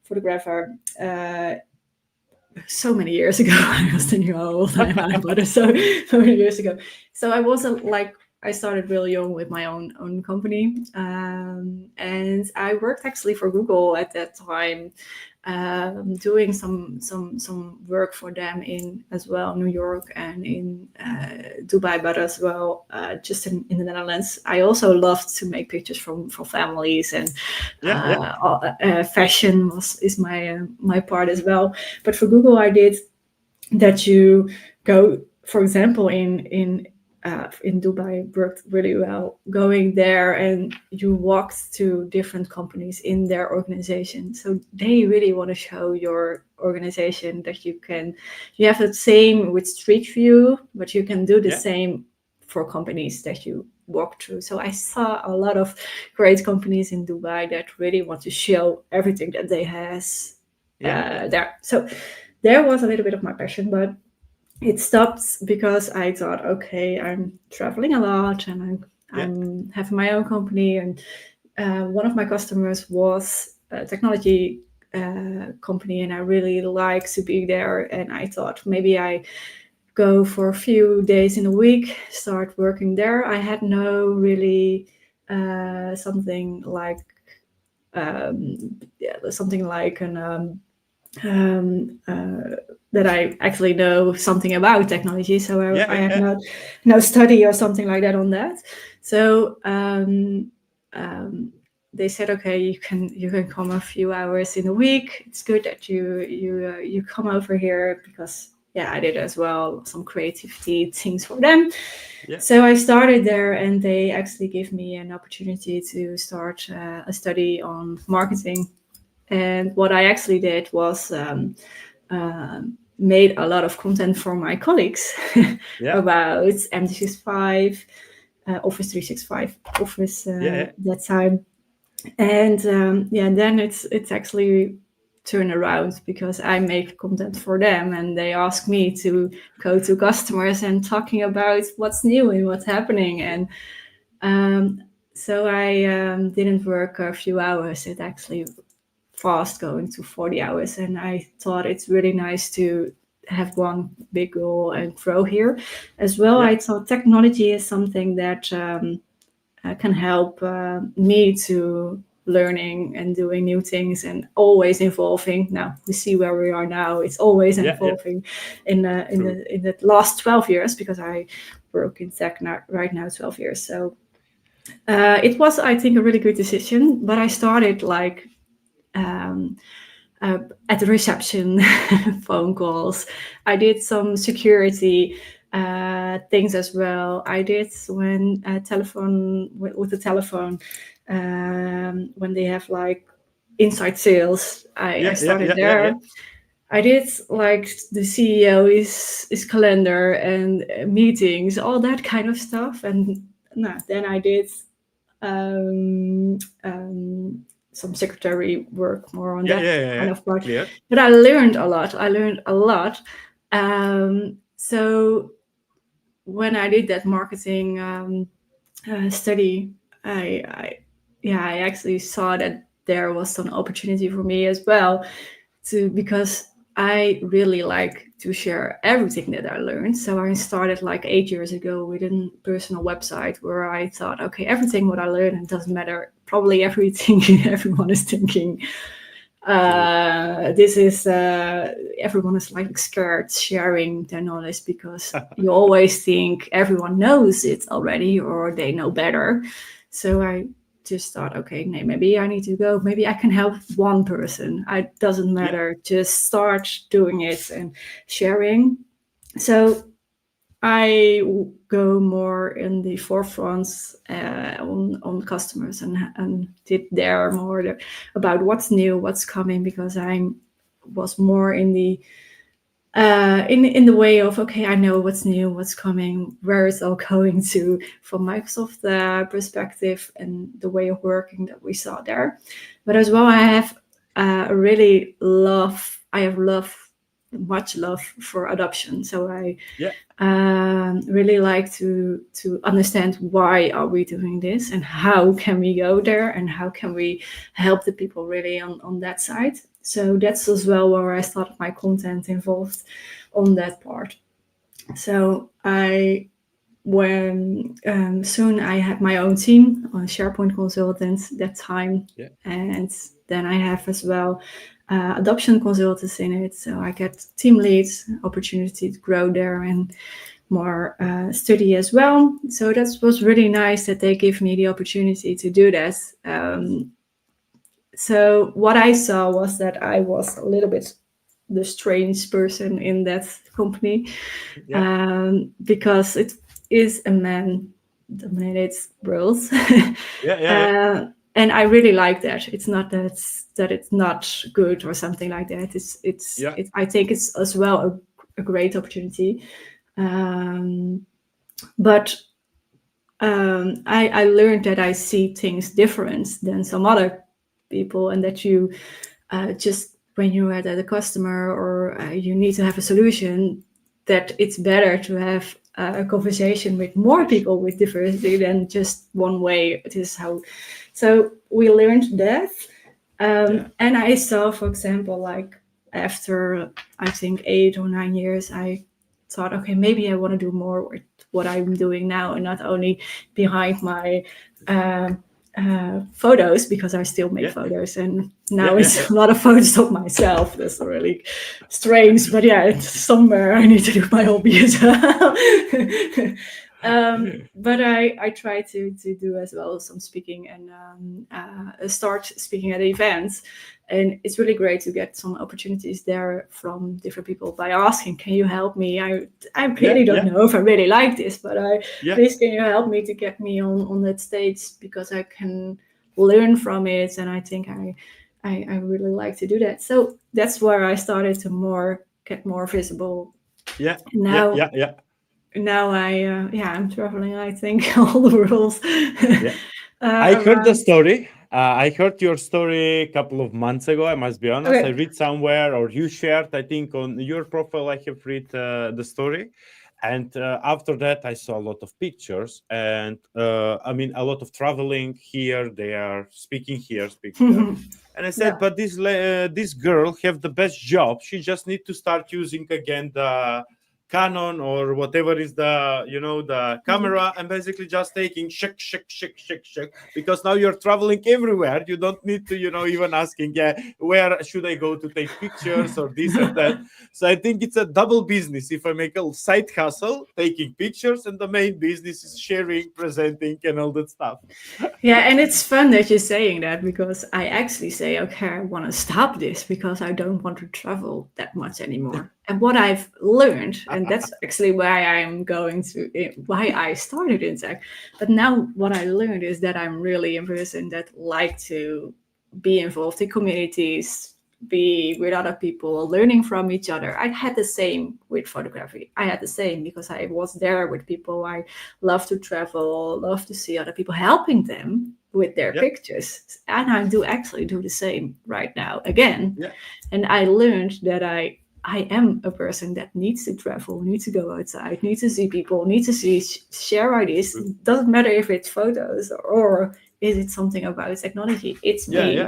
photographer. So many years ago. I was thinking how old I am, but it's so many years ago. So I wasn't like, I started really young with my own company, and I worked actually for Google at that time, doing some work for them in as well New York and in Dubai, but as well just in the Netherlands. I also loved to make pictures for families, and fashion is my part as well. But for Google, I did that. You go, for example, in Dubai, worked really well. Going there and you walked to different companies in their organization, so they really want to show your organization that you have the same with Street View, but you can do the same for companies that you walk through. So I saw a lot of great companies in Dubai that really want to show everything that they has there. So there was a little bit of my passion, but it stopped because I thought, okay, I'm traveling a lot and I'm having my own company, and one of my customers was a technology company, and I really like to be there. And I thought maybe I go for a few days in a week, start working there. I had no really something like that I actually know something about technology. So I have no study or something like that on that. So they said, okay, you can come a few hours in a week. It's good that you come over here, because I did as well some creativity things for them. So I started there, and they actually gave me an opportunity to start a study on marketing. And what I actually did was made a lot of content for my colleagues about M365, Office 365, Office that time. And then it's actually turn around, because I make content for them, and they ask me to go to customers and talking about what's new and what's happening. And so I didn't work a few hours. It actually fast going to 40 hours. And I thought it's really nice to have one big goal and grow here as well. I thought technology is something that can help me to learning and doing new things and always evolving. Now we see where we are now. It's always evolving in the last 12 years, because I work in tech right now 12 years. So it was, I think, a really good decision. But I started like at the reception, phone calls. I did some security things as well. I did when telephone with the telephone when they have like inside sales. I started there. I did like the CEO is calendar and meetings, all that kind of stuff. And then I did some secretary work more on that kind of part. But I learned a lot. So when I did that marketing study, I actually saw that there was some opportunity for me as well, because I really like to share everything that I learned. So I started like 8 years ago with a personal website where I thought, okay, everything what I learned, it doesn't matter. Probably everything everyone is thinking. This is everyone is like scared sharing their knowledge, because you always think everyone knows it already or they know better. So I just thought, okay, maybe I need to go. Maybe I can help one person. It doesn't matter. Just start doing it and sharing. So I go more in the forefronts on customers and did there more about what's new, what's coming, because I was more in the in the way of, okay, I know what's new, what's coming, where it's all going to, from Microsoft perspective and the way of working that we saw there. But as well, I have really love have much love for adoption. So I Yeah. really like to understand why are we doing this and how can we go there and how can we help the people really on that side. So that's as well where I started my content involved on that part. So soon I had my own team on SharePoint consultants that time. Yeah. And then I have as well adoption consultants in it. So I get team leads, opportunity to grow there and more study as well. So that was really nice that they give me the opportunity to do that. So what I saw was that I was a little bit the strange person in that company, because it is a man-dominated world. And I really like that. It's not that it's not good or something like that. I think it's as well a great opportunity. But I learned that I see things different than some other people, and that you just when you're at a customer or you need to have a solution, that it's better to have a conversation with more people with diversity than just one way. It is how. So we learned that, and I saw, for example, like after I think 8 or 9 years, I thought, okay, maybe I want to do more with what I'm doing now, and not only behind my photos, because I still make photos, and now it's a lot of photos of myself. That's really strange, but it's somewhere I need to do my hobby as well. But I try to do as well some speaking and start speaking at events. And it's really great to get some opportunities there from different people by asking, can you help me? I really don't know if I really like this, but please, can you help me to get me on that stage, because I can learn from it. And I think I really like to do that. So that's where I started to get more visible. Now I'm traveling, I think, all the world. I heard the story. I heard your story a couple of months ago, I must be honest. I read somewhere, or you shared, I think, on your profile, I have read the story. And after that, I saw a lot of pictures, and a lot of traveling here. They are speaking here, speaking there. And I said, but this girl have the best job. She just need to start using again the Canon or whatever is the camera, and basically just taking shake, because now you're traveling everywhere. You don't need to, even asking, where should I go to take pictures or this and that. So I think it's a double business. If I make a side hustle, taking pictures, and the main business is sharing, presenting, and all that stuff. And it's fun that you're saying that, because I actually say, okay, I want to stop this because I don't want to travel that much anymore. And what I've learned, and that's actually why I started in tech. But now what I learned is that I'm really a person that like to be involved in communities, be with other people, learning from each other. I had the same with photography. I had the same because I was there with people. I love to travel, love to see other people, helping them with their pictures. And I do the same right now again. And I learned that I am a person that needs to travel, needs to go outside, needs to see people, needs to share ideas. It doesn't matter if it's photos or is it something about technology. It's me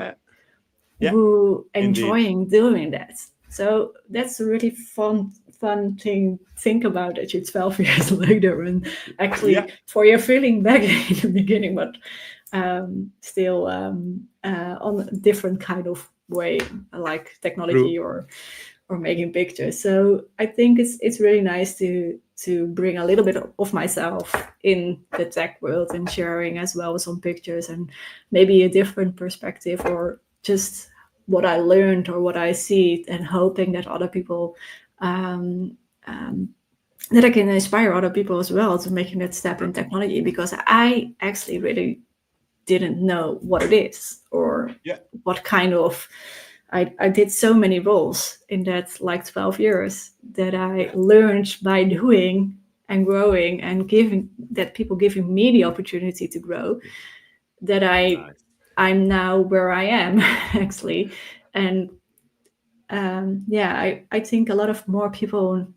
who enjoying doing that. So that's a really fun thing to think about, that you're 12 years later, and actually for your feeling back in the beginning, but still on a different kind of way, like technology or making pictures. So I think it's really nice to bring a little bit of myself in the tech world and sharing as well some pictures and maybe a different perspective, or just what I learned or what I see, and hoping that other people that I can inspire other people as well to making that step in technology, because I actually really didn't know what it is or what kind of. I did so many roles in that 12 years that I learned by doing and growing and giving me the opportunity to grow, that I'm now where I am actually. And I think a lot of more people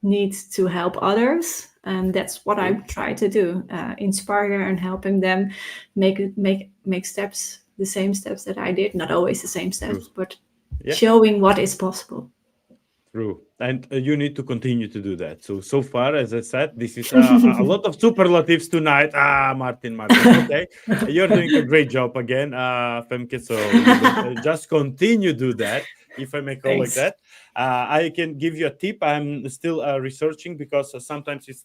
need to help others, and that's what I try to do: inspire and helping them make steps, the same steps that I did. Not always the same steps, but showing what is possible. True. And you need to continue to do that. So far, as I said, this is a lot of superlatives tonight. Martin. Okay. You're doing a great job again, Femke. So just continue do that, if I may call like that. I can give you a tip. I'm still researching because sometimes it's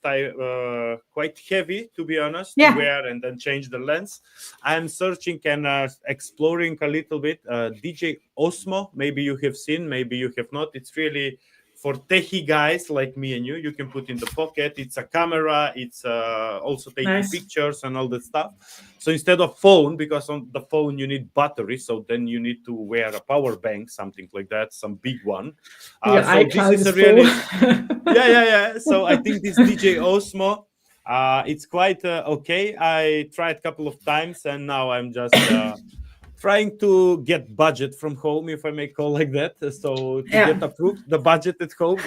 quite heavy, to be honest, to wear and then change the lens. I'm searching and exploring a little bit. DJ Osmo, maybe you have seen, maybe you have not. It's really for techie guys like me and you. You can put in the pocket. It's a camera. It's also taking pictures and all that stuff. So instead of phone, because on the phone you need battery, so then you need to wear a power bank, something like that, some big one. So this is a really So I think this DJ Osmo, it's quite okay. I tried a couple of times, and now I'm just trying to get budget from home, if I may call like that. So to get approved, the budget at home.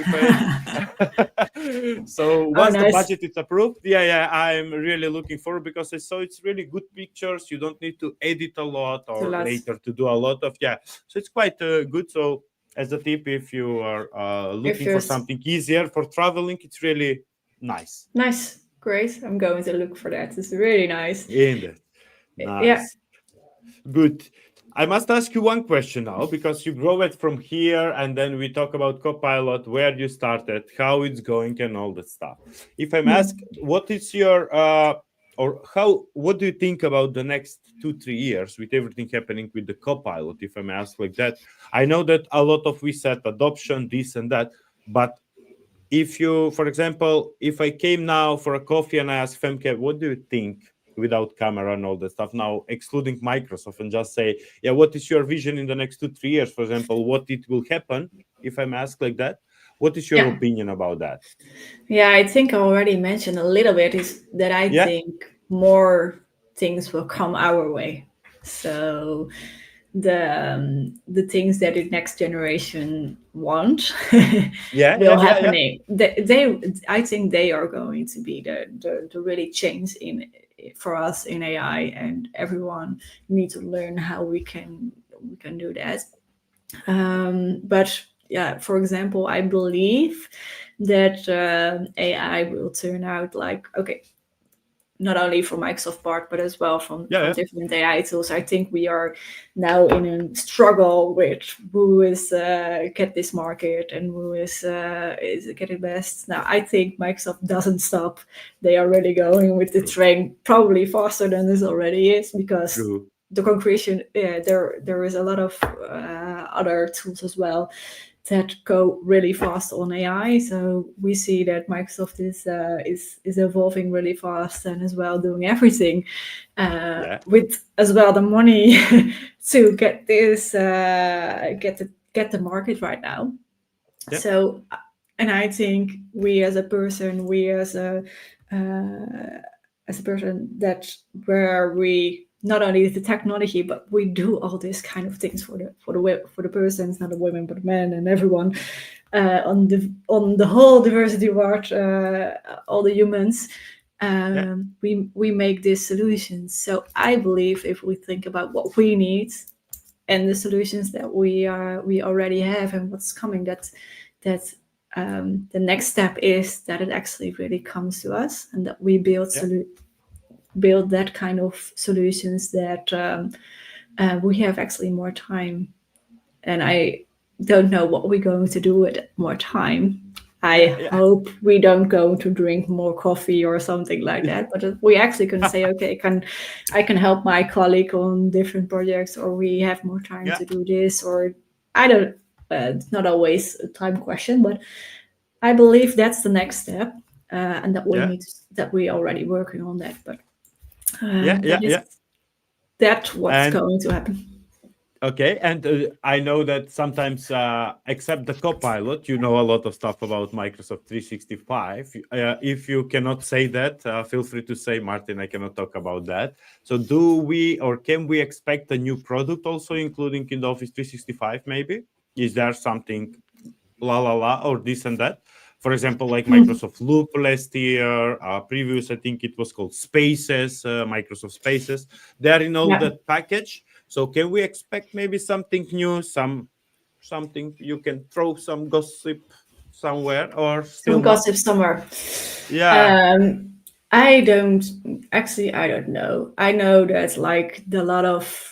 So once the budget is approved, I'm really looking forward, because I saw it's really good pictures. You don't need to edit a lot or later to do a lot of So it's quite good. So as a tip, if you are looking for something easier for traveling, it's really nice. Nice, great. I'm going to look for that. It's really nice. Indeed. Nice. Good. I must ask you one question now, because you grow it from here, and then we talk about Copilot, where you started, how it's going, and all that stuff. If I'm asked, what is your what do you think about the next 2-3 years with everything happening with the Copilot? If I'm asked like that, I know that a lot of we said adoption, this and that, but if you, for example, if I came now for a coffee and I asked Femke, what do you think without camera and all that stuff, now excluding Microsoft, and just say, what is your vision in the next 2-3 years, for example, what it will happen, if I'm asked like that, what is your opinion about that? I think I already mentioned a little bit, is that I think more things will come our way. So the things that the next generation want will happening. I think they are going to be the really change for us in AI, and everyone needs to learn how we can do that. But for example, I believe that AI will turn out like, not only from Microsoft part, but as well from different AI tools. I think we are now in a struggle with who is get this market and who is getting best. Now, I think Microsoft doesn't stop. They are really going with the train probably faster than this already is, because the concretion, there is a lot of other tools as well that go really fast on AI. So we see that Microsoft is evolving really fast, and as well doing everything with as well the money to get this get the market right now. So, and I think we as a person, as a person, that's where we not only the technology, but we do all these kind of things for the persons, not the women, but men and everyone on the whole diversity part, all the humans. We make these solutions. So I believe if we think about what we need and the solutions that we already have and what's coming, that the next step is that it actually really comes to us, and that we build that kind of solutions that we have actually more time. And I don't know what we're going to do with more time. I hope we don't go to drink more coffee or something like that, but we actually can say, okay, I can help my colleague on different projects, or we have more time to do this, or I don't, it's not always a time question, but I believe that's the next step, and that we that we already working on that, but that's what's going to happen. Okay, and I know that sometimes, except the Copilot, you know a lot of stuff about Microsoft 365. If you cannot say that, feel free to say, Martin, I cannot talk about that. So do we, or can we expect a new product also, including in the Office 365 maybe? Is there something la la la or this and that? For example, like Microsoft Loop last year, previous, I think it was called Spaces, Microsoft Spaces. They are in all Yeah, that package. So can we expect maybe something new, something you can throw some gossip somewhere or still some not? gossip somewhere. Yeah, Um, I don't I don't know. I know that like a lot of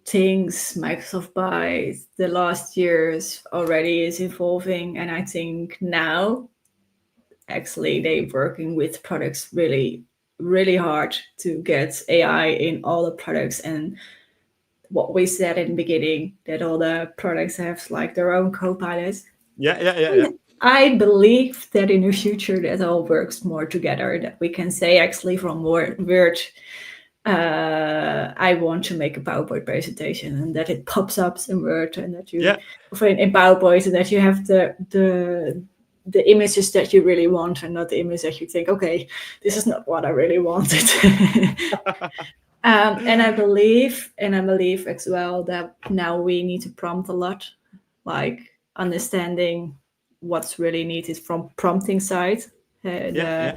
things Microsoft buys the last years already is evolving, and I think now actually they're working with products really hard to get AI in all the products. And what we said in the beginning, that all the products have like their own co-pilots. yeah. I believe that in the future that all works more together, that we can say actually from Word, I want to make a PowerPoint presentation, and that it pops up in Word, and that you Yeah. in PowerPoint, and that you have the images that you really want, and not the image that you think, okay, this is not what I really wanted. And I believe as well that now we need to prompt a lot, like understanding what's really needed from prompting side, Yeah.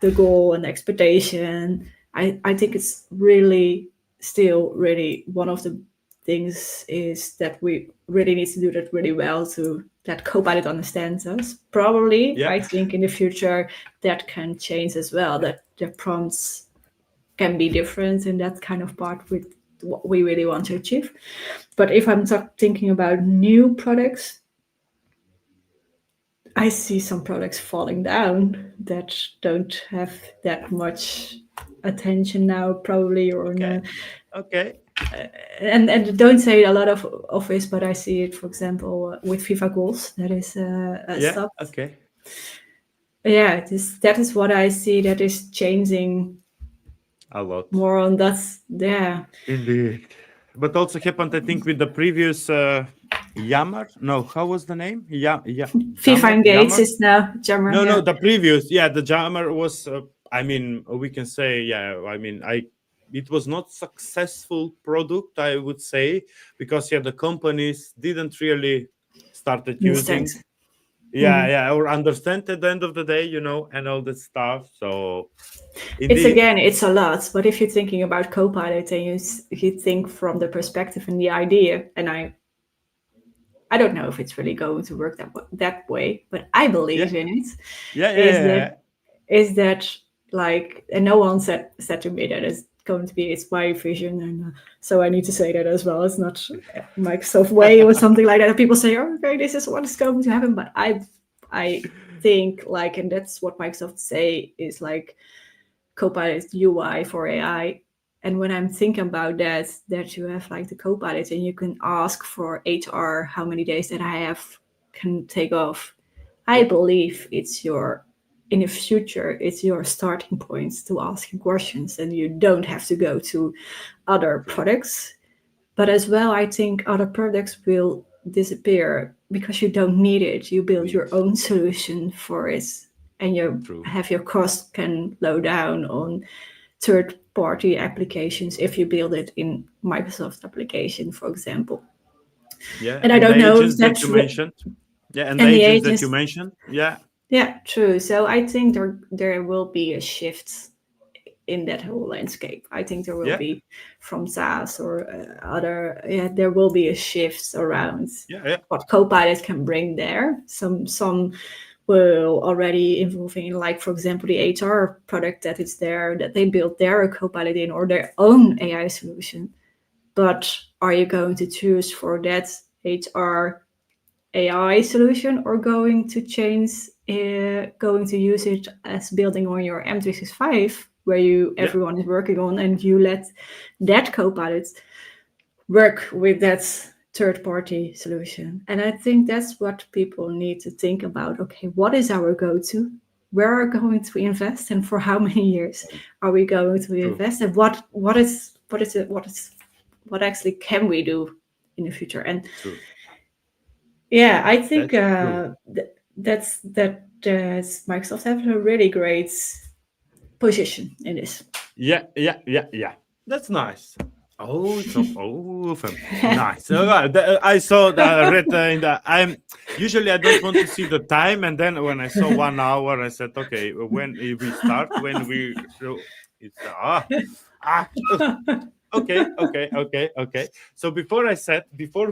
the goal and the expectation. I think it's really still really one of the things is that we really need to do that really well to that Copilot understands us. Probably, Yeah. I think in the future that can change as well. That the prompts can be different in that kind of part with what we really want to achieve. But if I'm thinking about new products, I see some products falling down that don't have that much attention now, probably, or Okay. no. Okay. And don't say a lot of this, but I see it, for example, with FIFA goals that is Yeah. stopped. Okay. Yeah, that is what I see that is changing A lot. more on that. Yeah, Indeed. But also happened, I think, with the previous Yammer. No, how was the name? FIFA Jammer? Engage Jammer? is now Jammer. No, Yeah, the previous. Yeah, the Jammer was. I mean, we can say. Yeah, I mean, It was not successful product, I would say, because the companies didn't really started understand. using. Yeah, or understand at the end of the day, and all that stuff. So, It's indeed. again, it's a lot. But if you're thinking about Copilot and you think from the perspective and the idea, and I don't know if it's really going to work that way, but I Yeah, believe in it. Is yeah. is that like, and no one said to me that it's going to be it's my vision, and so I need to say that as well. It's not Microsoft way or something like that. People say, oh, okay, this is what is going to happen, but I think like, and that's what Microsoft say is like Copilot UI for AI. And when I'm thinking about that you have like the Copilot and you can ask for HR how many days that I have can take off. I Yeah. believe it's in the future, it's your starting points to asking questions, and you don't have to go to other True. products. But as well, I think other products will disappear because you don't need it. You build your Neat. own solution for it, and you True. have your cost can low down on third-party applications if you build it in Microsoft application, for example. Yeah, And I and the don't know if agents that that's you mentioned. Yeah, and the and the agents that you agents. mentioned. Yeah, Yeah, true. So I think there will be a shift in that whole landscape. I think there will yeah, be from SaaS or other. Yeah, there will be a shift around yeah. what Copilot can bring there. Some will already involving, like for example, the HR product that is there that they built their Copilot in or their own AI solution. But are you going to choose for that HR AI solution or going to going to use it as building on your M365 where Yeah, everyone is working on, and you let that Copilot work with that third party solution? And I think that's what people need to think about. Okay, what is our go-to? Where are we going to invest, and for how many years are we going to true. invest, and what actually can we do in the future? And True. yeah, I think That's true. that's Microsoft have a really great position in this. Yeah. That's nice. Oh, nice. I saw the read in the. I don't want to see the time, and then when I saw 1 hour, I said, okay, when we start, when we it's okay. So before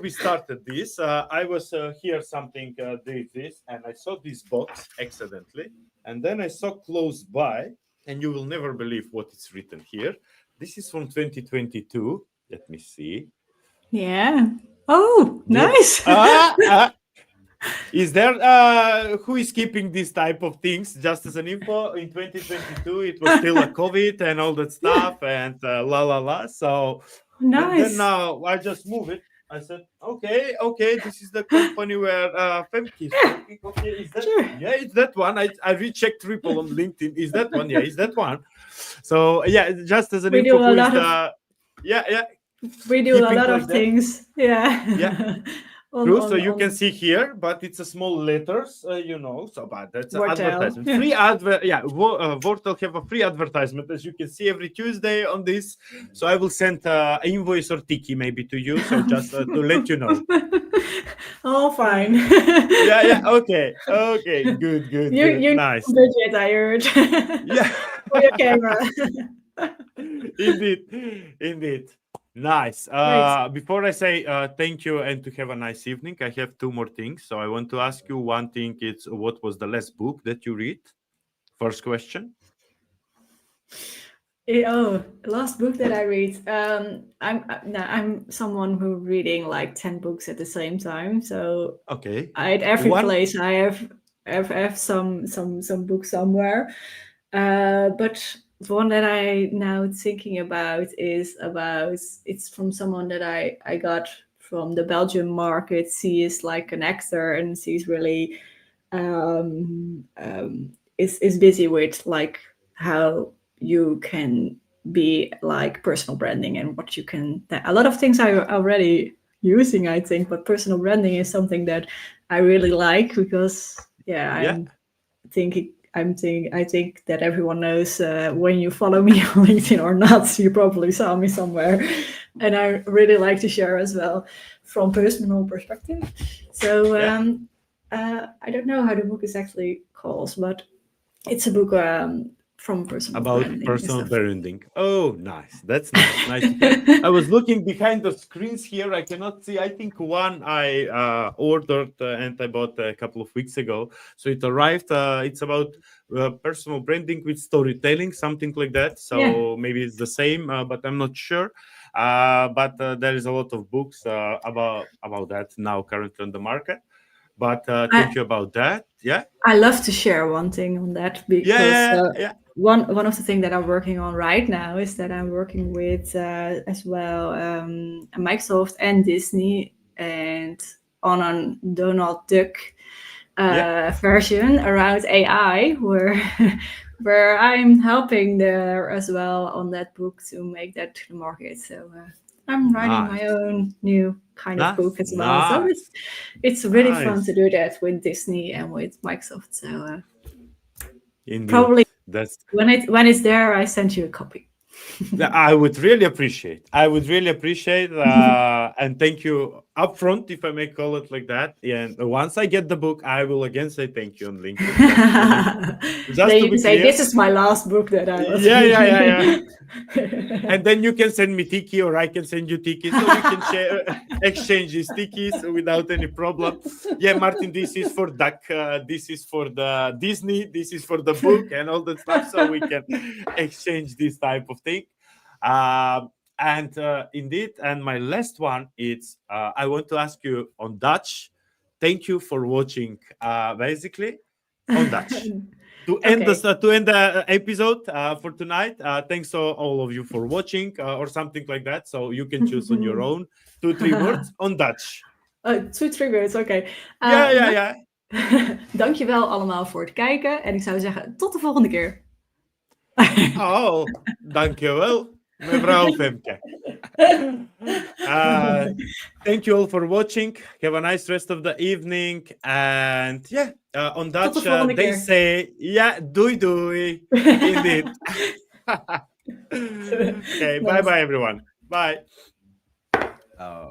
we started this, I was here something this, and I saw this box accidentally, and then I saw close by, and you will never believe what is written here. This is from 2022. Let me see. Yeah. Oh, nice. Is there who is keeping this type of things? Just as an info, in 2022 it was still a COVID and all that stuff, and So Nice. And then now I just move it. I said, okay, this is the company where Femke is working. Okay, is that? Sure. Yeah, it's that one. I rechecked triple on LinkedIn. Is that one? Yeah, is that one? So yeah, just as an info, who is the? Yeah. We do a keeping lot like of that. things. Yeah. Yeah. True. So you can see here, but it's a small letters, So, but that's an advertisement. Yeah. Free advert. Yeah, Vortel have a free advertisement, as you can see every Tuesday on this. So I will send an invoice or tiki maybe to you. So just to let you know. All fine. Yeah. Okay. Good. You Nice. Budget, I heard. Yeah. For your camera. Indeed. Nice. Before I say thank you and to have a nice evening, I have two more things. So I want to ask you one thing. It's what was the last book that you read? First question. Last book that I read. I'm someone who reading like 10 books at the same time. So okay, at every place I have some book somewhere. But the one that I now thinking about it's from someone that I got from the Belgian market. She is like an actor, and she's really is busy with like how you can be like personal branding and what you can. A lot of things I already using, I think, but personal branding is something that I really like because I think that everyone knows when you follow me on LinkedIn or not. You probably saw me somewhere, and I really like to share as well from personal perspective. So I don't know how the book is actually called, but it's a book from personal branding. Oh, nice. That's nice. I was looking behind the screens here. I cannot see. I think one I ordered and I bought a couple of weeks ago. So it arrived. It's about personal branding with storytelling, something like that. So maybe it's the same, but I'm not sure. But there is a lot of books about that now currently on the market. But thank you about that. Yeah. I love to share one thing on that because one of the things that I'm working on right now is that I'm working with as well Microsoft and Disney and on a Donald Duck version around AI where I'm helping there as well on that book to make that to the market. So I'm writing my own new kind of book as well. So it's really fun to do that with Disney and with Microsoft. So probably when it's there, I send you a copy. I would really appreciate. And thank you upfront, if I may call it like that. And once I get the book, I will again say thank you on LinkedIn. Just you can say this is my last book that I was reading. And then you can send me tiki, or I can send you tiki, so we can exchange these tikis without any problem. Yeah, Martin, this is for Duck, this is for the Disney, this is for the book, and all that stuff, so we can exchange this type of thing. And indeed, and my last one is I want to ask you on Dutch. Thank you for watching. Basically, on Dutch. To end the episode for tonight, thanks to all of you for watching or something like that. So you can choose on your own 2-3 words on Dutch. 2-3 words, oké. Ja. Dankjewel allemaal voor het kijken. En ik zou zeggen, tot de volgende keer. Oh, dankjewel, mevrouw Femke. Thank you all for watching. Have a nice rest of the evening. And on Dutch, they say, doei. Indeed. Okay, bye everyone. Bye. Oh.